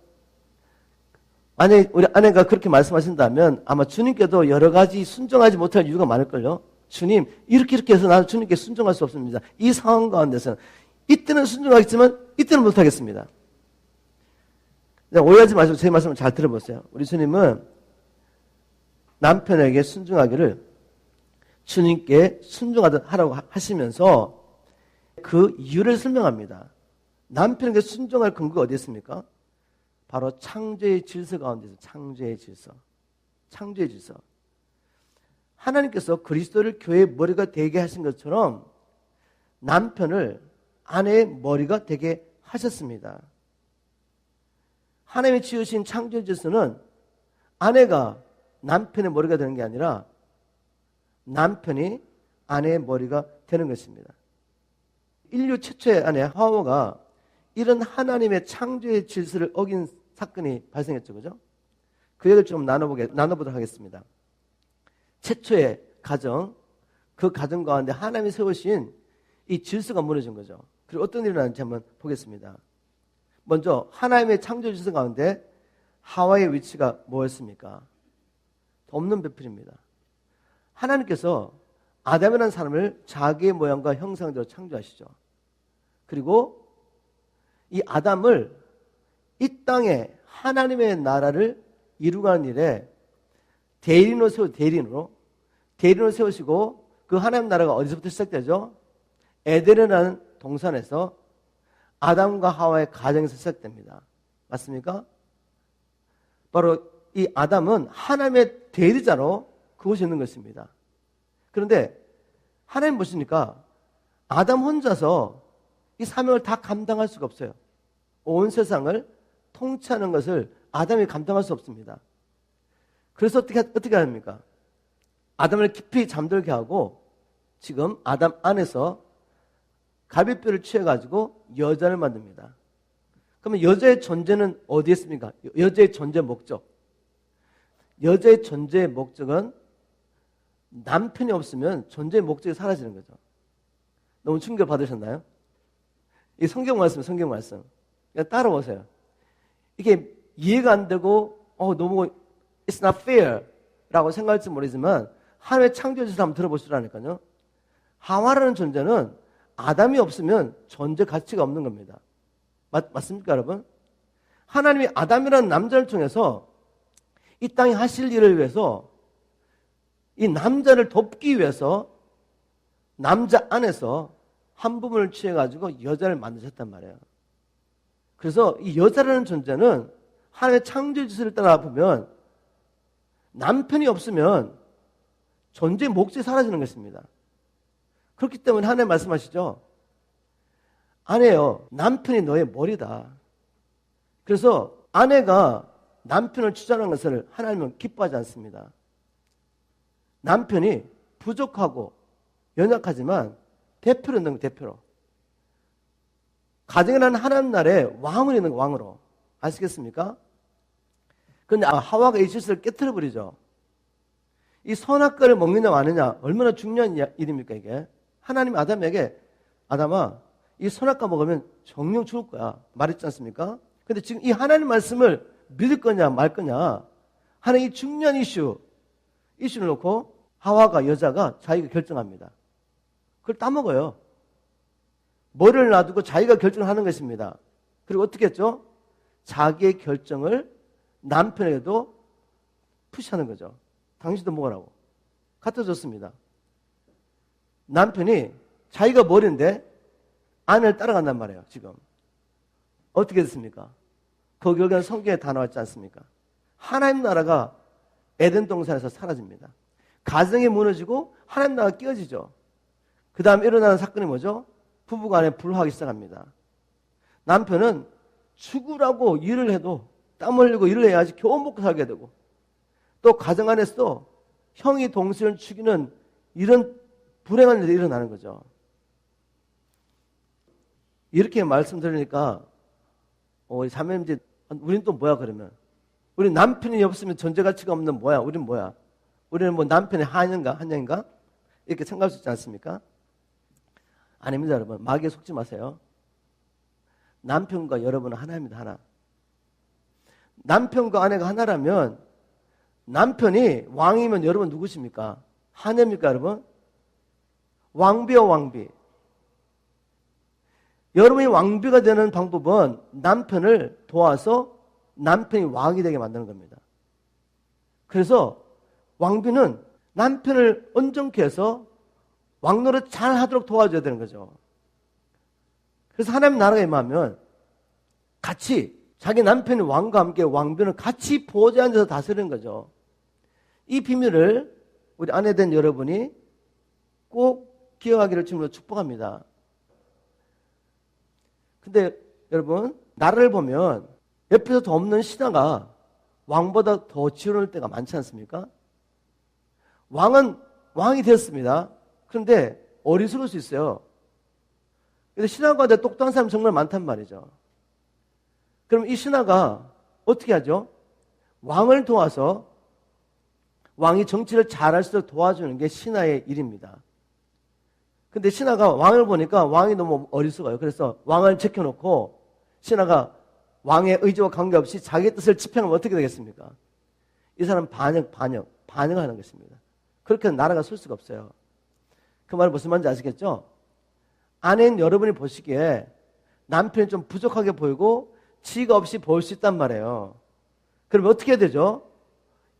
만약에 우리 아내가 그렇게 말씀하신다면 아마 주님께도 여러 가지 순종하지 못할 이유가 많을걸요. 주님, 이렇게 해서 나는 주님께 순종할 수 없습니다. 이 상황 가운데서는 이때는 순종하겠지만 이때는 못하겠습니다. 오해하지 마시고 제 말씀을 잘 들어보세요. 우리 주님은 남편에게 순종하기를 주님께 순종하듯 하라고 하시면서 그 이유를 설명합니다. 남편에게 순종할 근거가 어디 있습니까? 바로 창조의 질서 가운데서 창조의 질서. 창조의 질서. 하나님께서 그리스도를 교회의 머리가 되게 하신 것처럼 남편을 아내의 머리가 되게 하셨습니다. 하나님이 지으신 창조의 질서는 아내가 남편의 머리가 되는 게 아니라 남편이 아내의 머리가 되는 것입니다. 인류 최초의 아내 하와가 이런 하나님의 창조의 질서를 어긴 사건이 발생했죠. 그죠? 그 얘기를 좀 나눠보도록 하겠습니다. 최초의 가정, 그 가정 가운데 하나님이 세우신 이 질서가 무너진 거죠. 그리고 어떤 일이 일어나는지 한번 보겠습니다. 먼저 하나님의 창조 질서 가운데 하와의 위치가 뭐였습니까? 없는 배필입니다. 하나님께서 아담이라는 사람을 자기의 모양과 형상대로 창조하시죠. 그리고 이 아담을 이 땅에 하나님의 나라를 이루가는 일에 대리인으로 세우시고 그 하나님 나라가 어디서부터 시작되죠? 에덴이라는 동산에서 아담과 하와의 가정에서 시작됩니다. 맞습니까? 바로 이 아담은 하나님의 대리자로 그곳에 있는 것입니다. 그런데 하나님 보시니까 아담 혼자서 이 사명을 다 감당할 수가 없어요. 온 세상을 통치하는 것을 아담이 감당할 수 없습니다. 그래서 어떻게 합니까? 아담을 깊이 잠들게 하고 지금 아담 안에서 갈비뼈를 취해가지고 여자를 만듭니다. 그러면 여자의 존재는 어디에 있습니까? 여자의 존재 목적. 여자의 존재의 목적은 남편이 없으면 존재의 목적이 사라지는 거죠. 너무 충격 받으셨나요? 이 성경 말씀. 그냥 따라오세요. 이게 이해가 안 되고 너무 it's not fair 라고 생각할지 모르지만 하나님의 창조주를 한번 들어보시라니까요. 하와라는 존재는 아담이 없으면 존재 가치가 없는 겁니다. 맞습니까, 여러분? 하나님이 아담이라는 남자를 통해서 이 땅에 하실 일을 위해서 이 남자를 돕기 위해서 남자 안에서 한 부분을 취해가지고 여자를 만드셨단 말이에요. 그래서 이 여자라는 존재는 하나님의 창조 지시를 따라 보면 남편이 없으면 존재의 목적이 사라지는 것입니다. 그렇기 때문에 하나님 말씀하시죠. 아내여, 남편이 너의 머리다. 그래서 아내가 남편을 추천하는 것을 하나님은 기뻐하지 않습니다. 남편이 부족하고 연약하지만 대표로 있는 거, 대표로. 가정이라는 하나님 나라에 왕으로 있는 거, 왕으로. 아시겠습니까? 그런데 하와가 이 질서를 깨트려버리죠. 이 선악과를 먹느냐 마느냐 얼마나 중요한 일입니까 이게. 하나님이 아담에게 아담아 이 선악과 먹으면 정령 죽을 거야 말했지 않습니까? 근데 지금 이 하나님 말씀을 믿을 거냐 말 거냐 하는 이 중요한 이슈를 놓고 하와가 여자가 자기가 결정합니다. 그걸 따먹어요. 머리를 놔두고 자기가 결정을 하는 것입니다. 그리고 어떻게 했죠? 자기의 결정을 남편에게도 푸시하는 거죠. 당신도 먹으라고. 갖다 줬습니다. 남편이 자기가 머리인데 아내를 따라간단 말이에요. 지금. 어떻게 됐습니까? 그 결과는 성경에 다 나왔지 않습니까? 하나님 나라가 에덴 동산에서 사라집니다. 가정이 무너지고 하나님 나라가 깨어지죠. 그 다음에 일어나는 사건이 뭐죠? 부부간에 불화하기 시작합니다. 남편은 죽으라고 일을 해도 땀 흘리고 일을 해야지 겨우 먹고 살게 되고 또 가정 안에서 형이 동생을 죽이는 이런 불행한 일이 일어나는 거죠. 이렇게 말씀드리니까 자매님들 우린 또 뭐야 그러면? 우리 남편이 없으면 존재 가치가 없는 뭐야? 우린 뭐야? 우리는 뭐 남편의 한영인가? 이렇게 생각할 수 있지 않습니까? 아닙니다, 여러분. 마귀에 속지 마세요. 남편과 여러분은 하나입니다, 하나. 남편과 아내가 하나라면 남편이 왕이면 여러분 누구십니까? 하나입니까, 여러분? 왕비요, 왕비. 여러분이 왕비가 되는 방법은 남편을 도와서 남편이 왕이 되게 만드는 겁니다. 그래서 왕비는 남편을 온전케 해서 왕노릇 잘 하도록 도와줘야 되는 거죠. 그래서 하나님 나라가 임하면 같이 자기 남편이 왕과 함께 왕비는 같이 보좌에 앉아서 다스리는 거죠. 이 비밀을 우리 아내 된 여러분이 꼭 기억하기를 주님으로 축복합니다. 근데 여러분 나라를 보면 옆에서 더 없는 신하가 왕보다 더 지원할 때가 많지 않습니까? 왕은 왕이 되었습니다. 그런데 어리석을 수 있어요. 근데 신하가 내 똑똑한 사람 정말 많단 말이죠. 그럼 이 신하가 어떻게 하죠? 왕을 도와서 왕이 정치를 잘할 수 있도록 도와주는 게 신하의 일입니다. 근데 신하가 왕을 보니까 왕이 너무 어리석어요. 그래서 왕을 제껴놓고 신하가 왕의 의지와 관계없이 자기 뜻을 집행하면 어떻게 되겠습니까? 이 사람은 반역하는 것입니다. 그렇게 나라가 설 수가 없어요. 그 말은 무슨 말인지 아시겠죠? 아내인 여러분이 보시기에 남편이 좀 부족하게 보이고 지가 없이 보일 수 있단 말이에요. 그러면 어떻게 해야 되죠?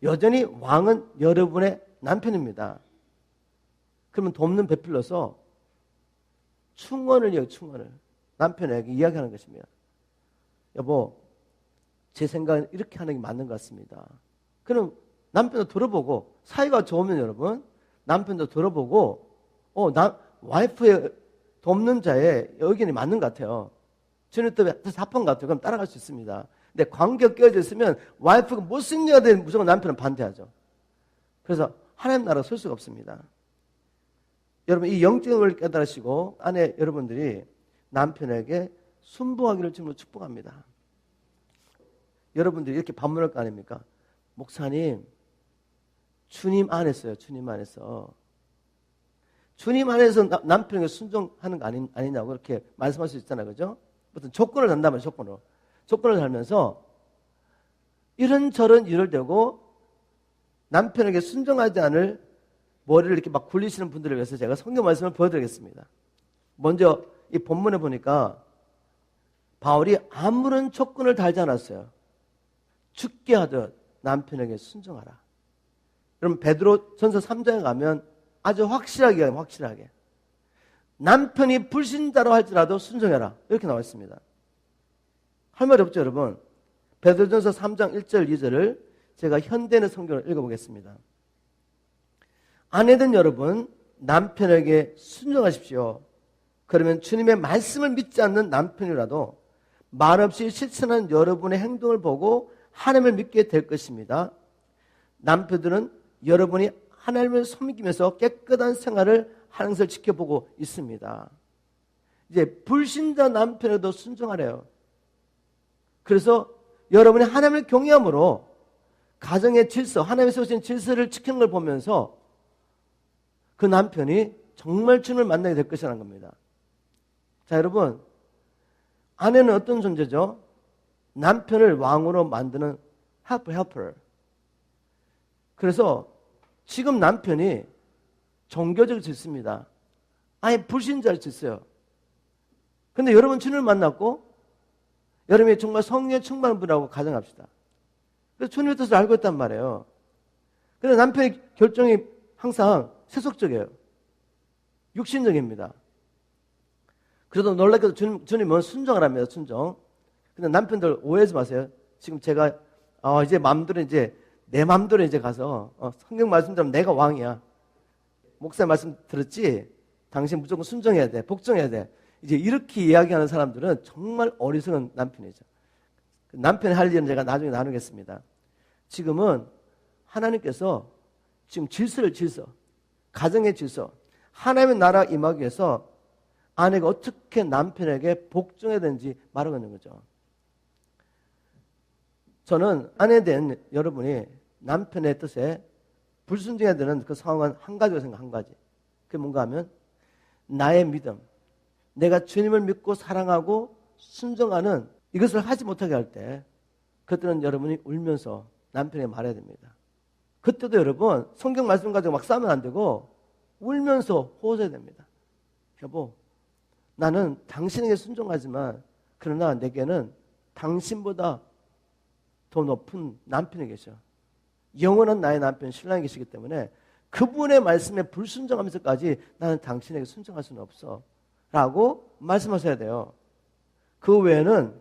여전히 왕은 여러분의 남편입니다. 그러면 돕는 베풀러서 충원을 해요, 충원을. 남편에게 이야기하는 것입니다. 여보, 제 생각은 이렇게 하는 게 맞는 것 같습니다. 그럼 남편도 들어보고, 사이가 좋으면 여러분, 남편도 들어보고, 와이프의 돕는 자의 의견이 맞는 것 같아요. 주님 뜻에 합한 것 같아요. 그럼 따라갈 수 있습니다. 근데 관계가 깨어져 있으면 와이프가 못생겨야 되는 무조건 남편은 반대하죠. 그래서 하나님 나라가 설 수가 없습니다. 여러분 이 영적을 깨달으시고 아내 여러분들이 남편에게 순종하기를 주님으로 축복합니다. 여러분들이 이렇게 반문할 거 아닙니까? 목사님, 주님 안에서요. 주님 안에서. 주님 안에서 남편에게 순종하는 거 아니냐고 그렇게 말씀할 수 있잖아요. 그죠? 어떤 조건을 단다면 조건을 달면서 이런저런 일을 대고 남편에게 순종하지 않을 머리를 이렇게 막 굴리시는 분들을 위해서 제가 성경 말씀을 보여드리겠습니다. 먼저 이 본문에 보니까 바울이 아무런 조건을 달지 않았어요. 죽게 하듯 남편에게 순종하라. 그럼 베드로 전서 3장에 가면 아주 확실하게 남편이 불신자로 할지라도 순종해라 이렇게 나와 있습니다. 할 말이 없죠 여러분. 베드로전서 3장 1절 2절을 제가 현대인의 성경을 읽어보겠습니다. 아내된 여러분 남편에게 순종하십시오. 그러면 주님의 말씀을 믿지 않는 남편이라도 말없이 실천한 여러분의 행동을 보고 하나님을 믿게 될 것입니다. 남편들은 여러분이 하나님을 섬기면서 깨끗한 생활을 하는 것을 지켜보고 있습니다. 이제 불신자 남편에도 순종하래요. 그래서 여러분이 하나님을 경외함으로 가정의 질서, 하나님이 세우신 질서를 지키는 걸 보면서 그 남편이 정말 주님을 만나게 될 것이라는 겁니다. 자, 여러분, 아내는 어떤 존재죠? 남편을 왕으로 만드는 helper. 그래서 지금 남편이 종교적일 수 있습니다. 아예 불신자일 수 있어요. 근데 여러분 주님을 만났고 여러분이 정말 성령의 충만한 분이라고 가정합시다. 그래서 주님의 뜻을 알고 있단 말이에요. 근데 남편의 결정이 항상 세속적이에요. 육신적입니다. 그래도 놀랍게도 주님은 순종을 합니다. 순종. 근데 남편들 오해하지 마세요. 지금 제가 이제 마음대로 이제 내 마음대로 이제 가서 성경 말씀대로 내가 왕이야. 목사 말씀 들었지? 당신 무조건 순종해야 돼. 복종해야 돼. 이제 이렇게 이야기하는 사람들은 정말 어리석은 남편이죠. 남편이 할 일은 제가 나중에 나누겠습니다. 지금은 하나님께서 지금 질서, 가정의 질서, 하나님의 나라 임하기 위해서 아내가 어떻게 남편에게 복종해야 되는지 말하고 있는 거죠. 저는 아내에 대한 여러분이 남편의 뜻에 불순종해야 되는 그 상황은 한 가지로 생각, 한 가지. 그게 뭔가 하면 나의 믿음, 내가 주님을 믿고 사랑하고 순종하는 이것을 하지 못하게 할 때 그때는 여러분이 울면서 남편에게 말해야 됩니다. 그때도 여러분 성경 말씀 가지고 막 싸우면 안 되고 울면서 호소해야 됩니다. 여보, 나는 당신에게 순종하지만 그러나 내게는 당신보다 더 높은 남편이 계셔. 영원한 나의 남편 신랑이 계시기 때문에 그분의 말씀에 불순종하면서까지 나는 당신에게 순종할 수는 없어 라고 말씀하셔야 돼요. 그 외에는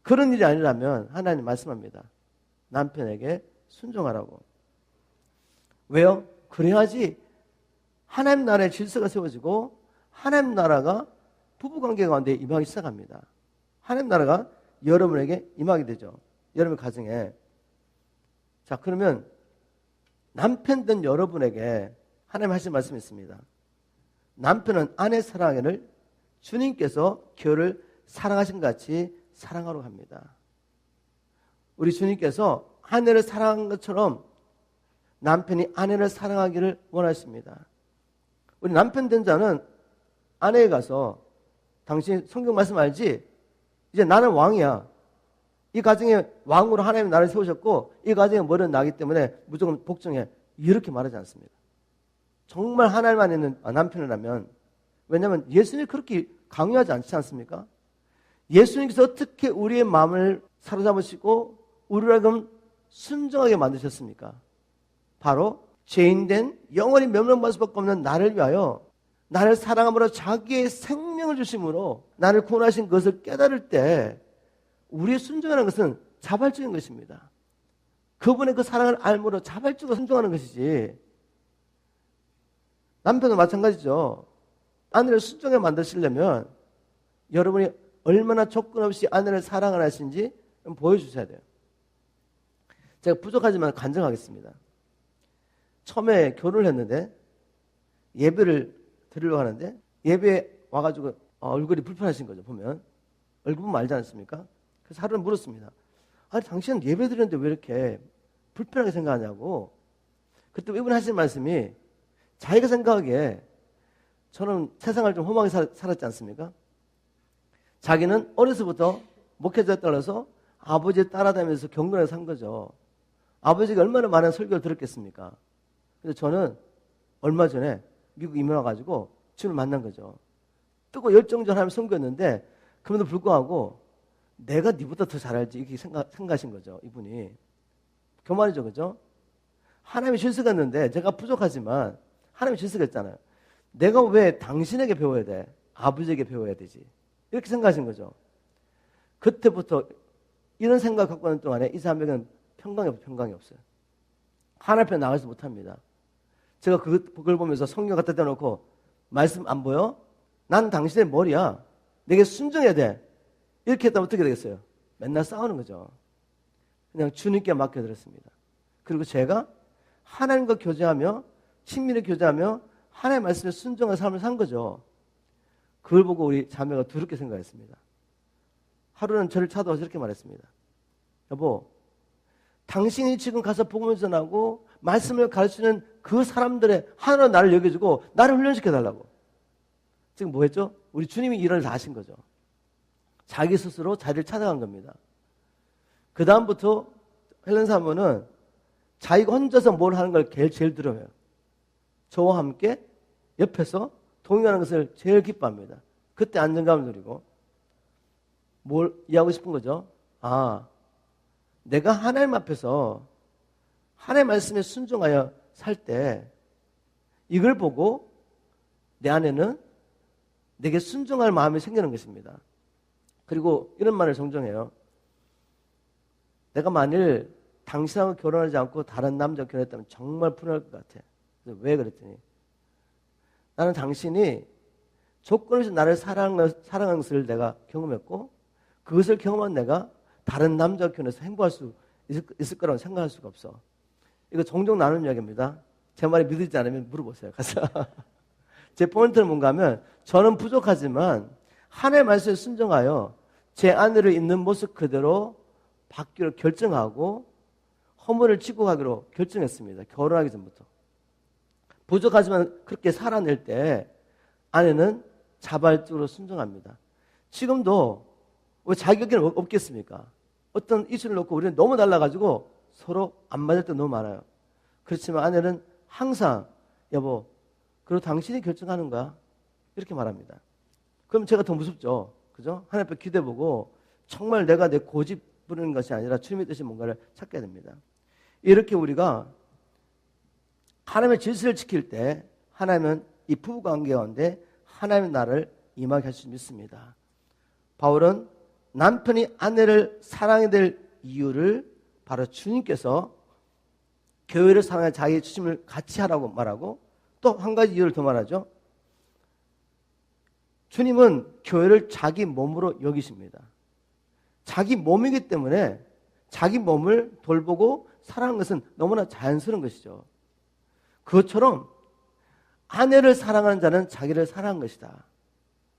그런 일이 아니라면 하나님 말씀합니다. 남편에게 순종하라고. 왜요? 그래야지 하나님 나라의 질서가 세워지고 하나님 나라가 부부관계 가운데 임하기 시작합니다. 하나님 나라가 여러분에게 임하게 되죠. 여러분 가정에. 자, 그러면 남편된 여러분에게 하나님 하신 말씀이 있습니다. 남편은 아내 사랑을 주님께서 교회를 사랑하신 것 같이 사랑하러 합니다. 우리 주님께서 아내를 사랑한 것처럼 남편이 아내를 사랑하기를 원하십니다. 우리 남편 된 자는 아내에 가서 당신 성경 말씀 알지? 이제 나는 왕이야. 이 가정의 왕으로 하나님이 나를 세우셨고 이 가정에 머리는 나기 때문에 무조건 복종해. 이렇게 말하지 않습니다. 정말 하나님만 있는 남편이라면, 왜냐하면 예수님이 그렇게 강요하지 않지 않습니까? 예수님께서 어떻게 우리의 마음을 사로잡으시고 우리를 하여금 순종하게 만드셨습니까? 바로 죄인된 영원히 멸망받을 수밖에 없는 나를 위하여 나를 사랑함으로 자기의 생명을 주심으로 나를 구원하신 것을 깨달을 때 우리의 순종하는 것은 자발적인 것입니다. 그분의 그 사랑을 알므로 자발적으로 순종하는 것이지. 남편도 마찬가지죠. 아내를 순종하게 만드시려면 여러분이 얼마나 조건 없이 아내를 사랑을 하시는지 보여주셔야 돼요. 제가 부족하지만 간증하겠습니다. 처음에 결혼을 했는데 예배를 드리려고 하는데 예배에 와가지고 얼굴이 불편하신 거죠. 보면 얼굴 보면 알지 않습니까? 그래서 하루는 물었습니다. 아니 당신은 예배 드리는데 왜 이렇게 불편하게 생각하냐고. 그때 이분 하신 말씀이 자기가 생각하기에 저는 세상을 좀 험하게 살았지 않습니까? 자기는 어려서부터 목회자에 따라서 아버지에 따라다니면서 경건하게 산 거죠. 아버지가 얼마나 많은 설교를 들었겠습니까? 근데 저는 얼마 전에 미국 이민 와가지고 주님을 만난 거죠. 뜨고 열정적으로 하나님 섬겼는데 그럼에도 불구하고 내가 니보다 더 잘 알지 이렇게 생각하신 거죠. 이분이. 교만이죠. 그죠? 하나님이 실수했는데 제가 부족하지만 하나님이 실수했잖아요. 내가 왜 당신에게 배워야 돼? 아버지에게 배워야 되지. 이렇게 생각하신 거죠. 그때부터 이런 생각 갖고 있는 동안에 이 사람에게는 평강이 없어요. 하나님 앞에 나가지 못합니다. 제가 그걸 보면서 성경 갖다 대놓고 말씀 안 보여? 난 당신의 머리야. 내게 순종해야 돼. 이렇게 했다면 어떻게 되겠어요? 맨날 싸우는 거죠. 그냥 주님께 맡겨드렸습니다. 그리고 제가 하나님과 교제하며 친밀히 교제하며 하나님의 말씀에 순종한 삶을 산 거죠. 그걸 보고 우리 자매가 두렵게 생각했습니다. 하루는 저를 찾아와서 이렇게 말했습니다. 여보, 당신이 지금 가서 복음을 전하고 말씀을 가르치는 그 사람들의 하나로 나를 여겨주고 나를 훈련시켜달라고. 지금 뭐 했죠? 우리 주님이 일을 다 하신 거죠. 자기 스스로 자리를 찾아간 겁니다. 그 다음부터 헬렌 사모는 자기가 혼자서 뭘 하는 걸 제일 두려워해요. 저와 함께 옆에서 동행하는 것을 제일 기뻐합니다. 그때 안정감을 누리고 뭘 이해하고 싶은 거죠? 내가 하나님 앞에서 하나님의 말씀에 순종하여 살 때 이걸 보고 내 안에는 내게 순종할 마음이 생기는 것입니다. 그리고 이런 말을 종종 해요. 내가 만일 당신하고 결혼하지 않고 다른 남자와 결혼했다면 정말 불안할 것 같아. 그래서 왜 그랬더니 나는 당신이 조건 없이 나를 사랑한 것을 내가 경험했고 그것을 경험한 내가 다른 남자와 결혼해서 행복할 수 있을 거라고 생각할 수가 없어. 이거 종종 나누는 이야기입니다. 제 말이 믿어지지 않으면 물어보세요. 가서. 제 포인트는 뭔가 하면 저는 부족하지만 하나님의 말씀에 순종하여 제 아내를 있는 모습 그대로 받기로 결정하고 허물을 지고 가기로 결정했습니다. 결혼하기 전부터. 부족하지만 그렇게 살아낼 때 아내는 자발적으로 순종합니다. 지금도 왜 자격이 없겠습니까? 어떤 이슈를 놓고 우리는 너무 달라가지고 서로 안 맞을 때 너무 많아요. 그렇지만 아내는 항상 여보, 그리고 당신이 결정하는 거야. 이렇게 말합니다. 그럼 제가 더 무섭죠. 그죠? 하나님 앞에 기대보고 정말 내가 내 고집 부르는 것이 아니라 주님의 뜻이 뭔가를 찾게 됩니다. 이렇게 우리가 하나님의 질서를 지킬 때 하나님은 이 부부관계 가운데 하나님의 나를 임하게 할 수 믿습니다. 바울은 남편이 아내를 사랑해야 될 이유를 바로 주님께서 교회를 사랑해 자기의 주심을 같이 하라고 말하고 또 한 가지 이유를 더 말하죠. 주님은 교회를 자기 몸으로 여기십니다. 자기 몸이기 때문에 자기 몸을 돌보고 사랑하는 것은 너무나 자연스러운 것이죠. 그것처럼 아내를 사랑하는 자는 자기를 사랑한 것이다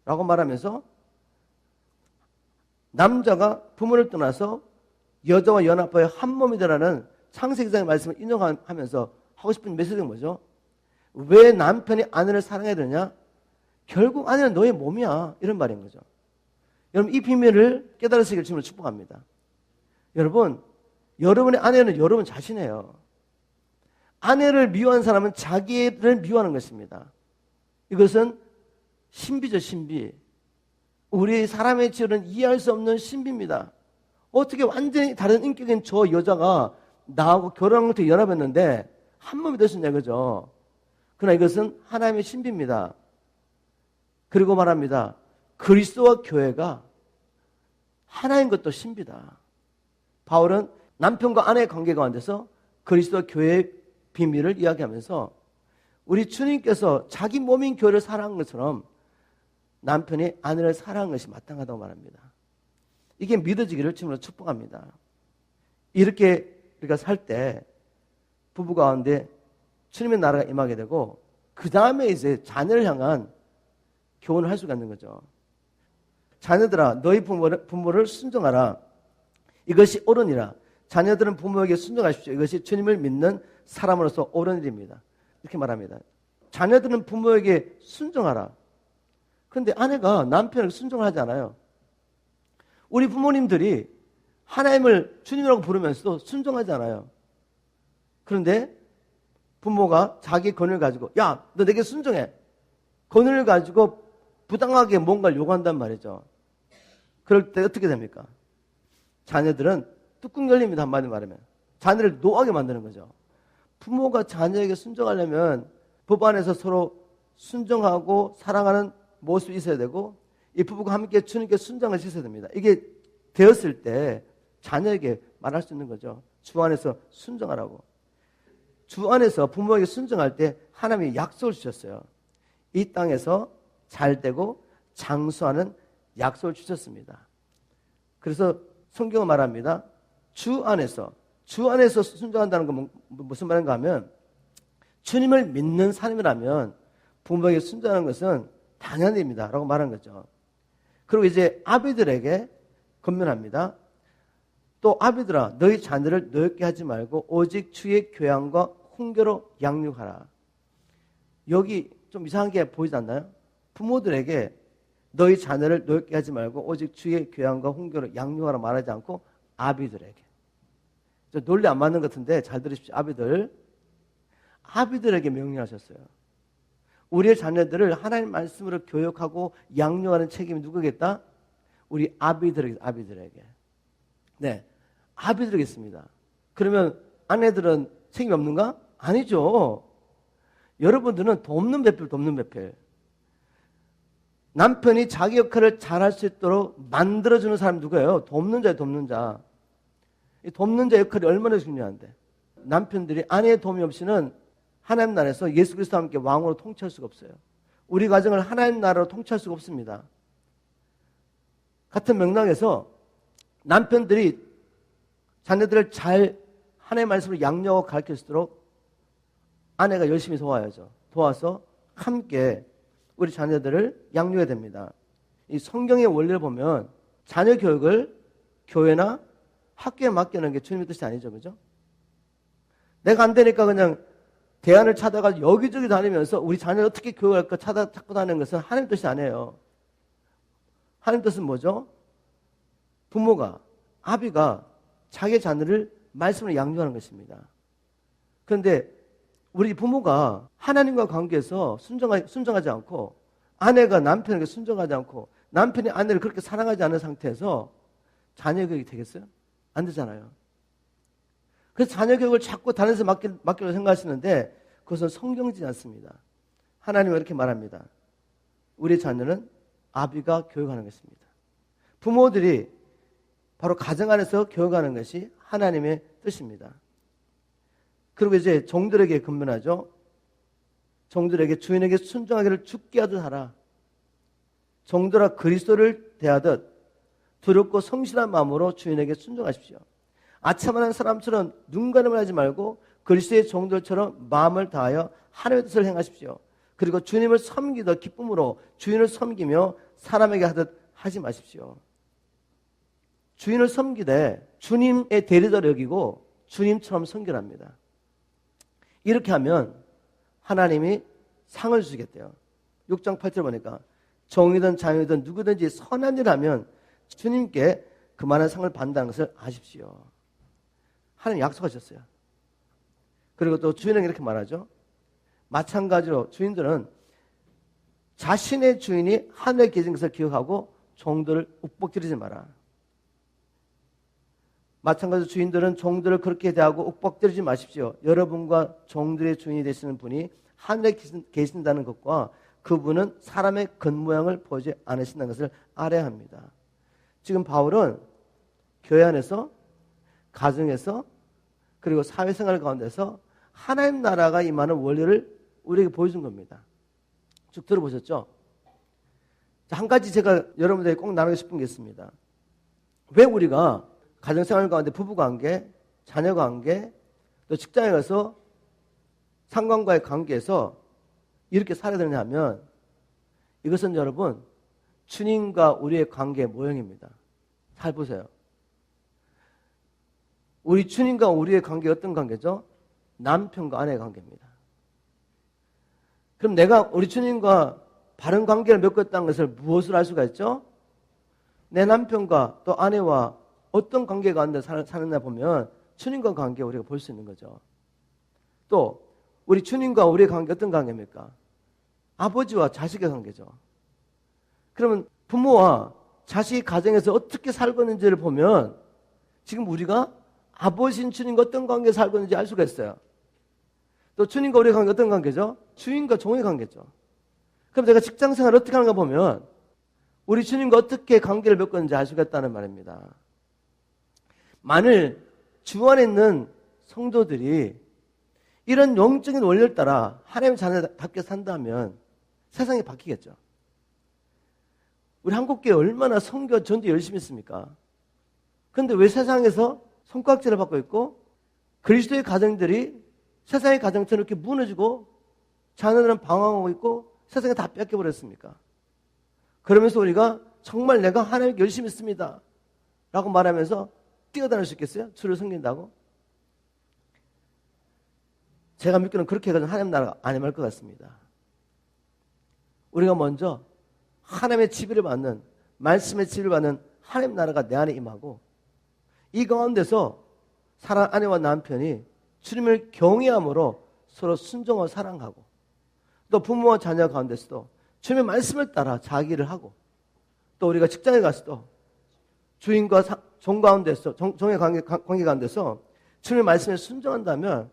라고 말하면서 남자가 부모를 떠나서 여자와 연합하여 한 몸이 되라는 창세기 2장의 말씀을 인용하면서 하고 싶은 메시지는 뭐죠? 왜 남편이 아내를 사랑해야 되냐? 결국 아내는 너의 몸이야. 이런 말인 거죠. 여러분 이 비밀을 깨달으시길 주님으로 축복합니다. 여러분, 여러분의 아내는 여러분 자신이에요. 아내를 미워하는 사람은 자기를 미워하는 것입니다. 이것은 신비죠, 신비. 우리 사람의 지혜는 이해할 수 없는 신비입니다. 어떻게 완전히 다른 인격인 저 여자가 나하고 결혼한 것도 연합했는데 한 몸이 될 수 있냐 이거죠. 그러나 이것은 하나님의 신비입니다. 그리고 말합니다. 그리스도와 교회가 하나인 것도 신비다. 바울은 남편과 아내의 관계 가운데서 그리스도와 교회의 비밀을 이야기하면서 우리 주님께서 자기 몸인 교회를 사랑한 것처럼 남편이 아내를 사랑하는 것이 마땅하다고 말합니다. 이게 믿어지기를 주님으로 축복합니다. 이렇게 우리가 살 때 부부 가운데 주님의 나라가 임하게 되고 그 다음에 이제 자녀를 향한 교훈을 할 수가 있는 거죠. 자녀들아 너희 부모를 순종하라. 이것이 옳으니라. 자녀들은 부모에게 순종하십시오. 이것이 주님을 믿는 사람으로서 옳은 일입니다. 이렇게 말합니다. 자녀들은 부모에게 순종하라. 그런데 아내가 남편에게 순종을 하지 않아요. 우리 부모님들이 하나님을 주님이라고 부르면서도 순종하지 않아요. 그런데 부모가 자기 권위를 가지고 야, 너 내게 순종해. 권위를 가지고 부당하게 뭔가를 요구한단 말이죠. 그럴 때 어떻게 됩니까? 자녀들은 뚜껑 열립니다. 한마디 말하면. 자녀를 노하게 만드는 거죠. 부모가 자녀에게 순종하려면 법안에서 서로 순종하고 사랑하는 모습이 있어야 되고 이 부부가 함께 주님께 순종을 씻어야 됩니다. 이게 되었을 때 자녀에게 말할 수 있는 거죠. 주 안에서 순종하라고. 주 안에서 부모에게 순종할 때 하나님이 약속을 주셨어요. 이 땅에서 잘되고 장수하는 약속을 주셨습니다. 그래서 성경은 말합니다. 주 안에서 순종한다는 건 무슨 말인가 하면 주님을 믿는 사람이라면 부모에게 순종하는 것은 당연한 일입니다. 라고 말한 거죠. 그리고 이제 아비들에게 권면합니다. 또 아비들아 너희 자녀를 노엽게 하지 말고 오직 주의 교양과 훈계로 양육하라. 여기 좀 이상하게 보이지 않나요? 부모들에게 너희 자녀를 노엽게 하지 말고 오직 주의 교양과 훈계로 양육하라 말하지 않고 아비들에게. 저 논리 안 맞는 것 같은데 잘 들으십시오. 아비들에게 명령하셨어요. 우리의 자녀들을 하나님 말씀으로 교육하고 양육하는 책임이 누구겠다? 우리 아비들에게. 네, 아비들에게 있습니다. 그러면 아내들은 책임이 없는가? 아니죠. 여러분들은 돕는 배필. 남편이 자기 역할을 잘할 수 있도록 만들어주는 사람이 누구예요? 돕는 자. 이 돕는 자 역할이 얼마나 중요한데. 남편들이 아내의 도움이 없이는 하나님 나라에서 예수 그리스도와 함께 왕으로 통치할 수가 없어요. 우리 가정을 하나님 나라로 통치할 수가 없습니다. 같은 맥락에서 남편들이 자녀들을 잘 하나님의 말씀으로 양육하고 가르칠 수 있도록 아내가 열심히 도와야죠. 도와서 함께 우리 자녀들을 양육해야 됩니다. 이 성경의 원리를 보면 자녀 교육을 교회나 학교에 맡기는 게 주님의 뜻이 아니죠. 그죠? 내가 안 되니까 그냥 대안을 찾아가 여기저기 다니면서 우리 자녀를 어떻게 교육할까 찾고 다니는 것은 하나님 뜻이 아니에요. 하나님 뜻은 뭐죠? 아비가 자기 자녀를 말씀으로 양육하는 것입니다. 그런데 우리 부모가 하나님과 관계에서 순종하지 않고 아내가 남편에게 순종하지 않고 남편이 아내를 그렇게 사랑하지 않은 상태에서 자녀 교육이 되겠어요? 안 되잖아요. 그래서 자녀 교육을 자꾸 다른 데서 맡기려고 생각하시는데 그것은 성경이지 않습니다. 하나님은 이렇게 말합니다. 우리 자녀는 아비가 교육하는 것입니다. 부모들이 바로 가정 안에서 교육하는 것이 하나님의 뜻입니다. 그리고 이제 종들에게 권면하죠. 종들에게 주인에게 순종하기를 죽게 하듯 하라. 종들아 그리스도를 대하듯 두렵고 성실한 마음으로 주인에게 순종하십시오. 아첨하는 사람처럼 눈가림을 하지 말고 그리스도의 종들처럼 마음을 다하여 하나님의 뜻을 행하십시오. 그리고 주님을 섬기더 기쁨으로 주인을 섬기며 사람에게 하듯 하지 마십시오. 주인을 섬기되 주님의 대리자로 여기고 주님처럼 섬기랍니다. 이렇게 하면 하나님이 상을 주시겠대요. 6장 8절 보니까 종이든 자유이든 누구든지 선한 일 하면 주님께 그만한 상을 받는다는 것을 아십시오. 하나님 약속하셨어요. 그리고 또 주인에게 이렇게 말하죠. 마찬가지로 주인들은 자신의 주인이 하늘에 계신 것을 기억하고 종들을 욱복지르지 마라. 마찬가지로 주인들은 종들을 그렇게 대하고 욱복지르지 마십시오. 여러분과 종들의 주인이 되시는 분이 하늘에 계신다는 것과 그분은 사람의 겉모양을 보지 않으신다는 것을 알아야 합니다. 지금 바울은 교회 안에서, 가정에서, 그리고 사회생활 가운데서 하나님 나라가 임하는 원리를 우리에게 보여준 겁니다. 쭉 들어보셨죠? 자, 한 가지 제가 여러분들에게 꼭 나누고 싶은 게 있습니다. 왜 우리가 가정생활 가운데 부부관계, 자녀관계, 또 직장에 가서 상관과의 관계에서 이렇게 살아야 되느냐 하면 이것은 여러분 주님과 우리의 관계의 모형입니다. 잘 보세요. 우리 주님과 우리의 관계 어떤 관계죠? 남편과 아내의 관계입니다. 그럼 내가 우리 주님과 바른 관계를 맺고 있다는 것을 무엇을 알 수가 있죠? 내 남편과 또 아내와 어떤 관계 가운데 사느냐 보면 주님과 관계 우리가 볼 수 있는 거죠. 또 우리 주님과 우리의 관계 어떤 관계입니까? 아버지와 자식의 관계죠. 그러면 부모와 자식이 가정에서 어떻게 살고 있는지를 보면 지금 우리가 아버지인 주님과 어떤 관계에 살고 있는지 알 수가 있어요. 또 주님과 우리의 관계 어떤 관계죠? 주인과 종의 관계죠. 그럼 내가 직장생활을 어떻게 하는가 보면 우리 주님과 어떻게 관계를 맺고 있는지 알 수가 있다는 말입니다. 만일 주 안에 있는 성도들이 이런 영적인 원리를 따라 하나님의 자녀답게 산다면 세상이 바뀌겠죠. 우리 한국교회 얼마나 선교 전도 열심히 했습니까? 그런데 왜 세상에서 손깍지를 받고 있고 그리스도의 가정들이 세상의 가정처럼 이렇게 무너지고 자녀들은 방황하고 있고 세상에 다 뺏겨버렸습니까? 그러면서 우리가 정말 내가 하나님께 열심히 했습니다 라고 말하면서 뛰어다닐 수 있겠어요? 주를 섬긴다고? 제가 믿기는 그렇게 해가지고 하나님 나라가 안 임할 것 같습니다. 우리가 먼저 하나님의 지배를 받는, 말씀의 지배를 받는 하나님 나라가 내 안에 임하고 이 가운데서 사랑 아내와 남편이 주님을 경외함으로 서로 순종하고 사랑하고 또 부모와 자녀 가운데서도 주님의 말씀을 따라 자기를 하고 또 우리가 직장에 가서도 주인과 종 가운데서 종의 관계 가운데서 주님의 말씀에 순종한다면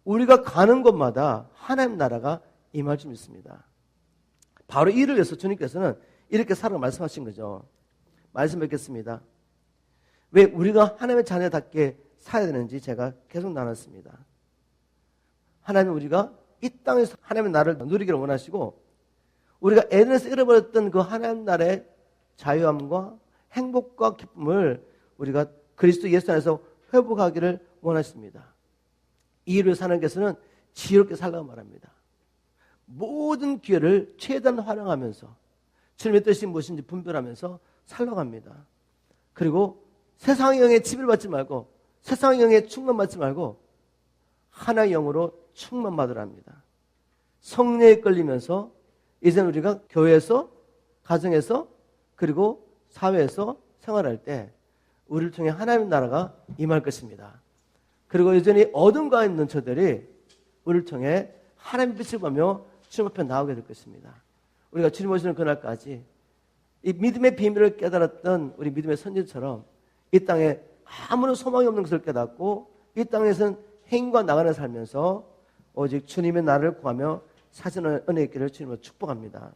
우리가 가는 곳마다 하나님 나라가 임할 줄 믿습니다. 바로 이를 위해서 주님께서는 이렇게 살아라 말씀하신 거죠. 말씀 뵙겠습니다. 왜 우리가 하나님의 자녀답게 살아야 되는지 제가 계속 나눴습니다. 하나님은 우리가 이 땅에서 하나님의 나라를 누리기를 원하시고 우리가 에덴에서 잃어버렸던 그 하나님 나라의 자유함과 행복과 기쁨을 우리가 그리스도 예수 안에서 회복하기를 원하십니다. 이 일을 사는 것은 지혜롭게 살라고 말합니다. 모든 기회를 최대한 활용하면서 주님의 뜻이 무엇인지 분별하면서 살라고 합니다. 그리고 세상의 영에 지배를 받지 말고 세상의 영에 충만받지 말고 하나의 영으로 충만받으라 합니다. 성령에 끌리면서 이제는 우리가 교회에서 가정에서 그리고 사회에서 생활할 때 우리를 통해 하나님의 나라가 임할 것입니다. 그리고 여전히 어둠 가운데 있는 저들이 우리를 통해 하나님의 빛을 보며 주님 앞에 나오게 될 것입니다. 우리가 주님 오시는 그날까지 이 믿음의 비밀을 깨달았던 우리 믿음의 선지처럼 이 땅에 아무런 소망이 없는 것을 깨닫고 이 땅에서는 행과 나가는 살면서 오직 주님의 나라를 구하며 사시는 은혜 있기를 주님으로 축복합니다.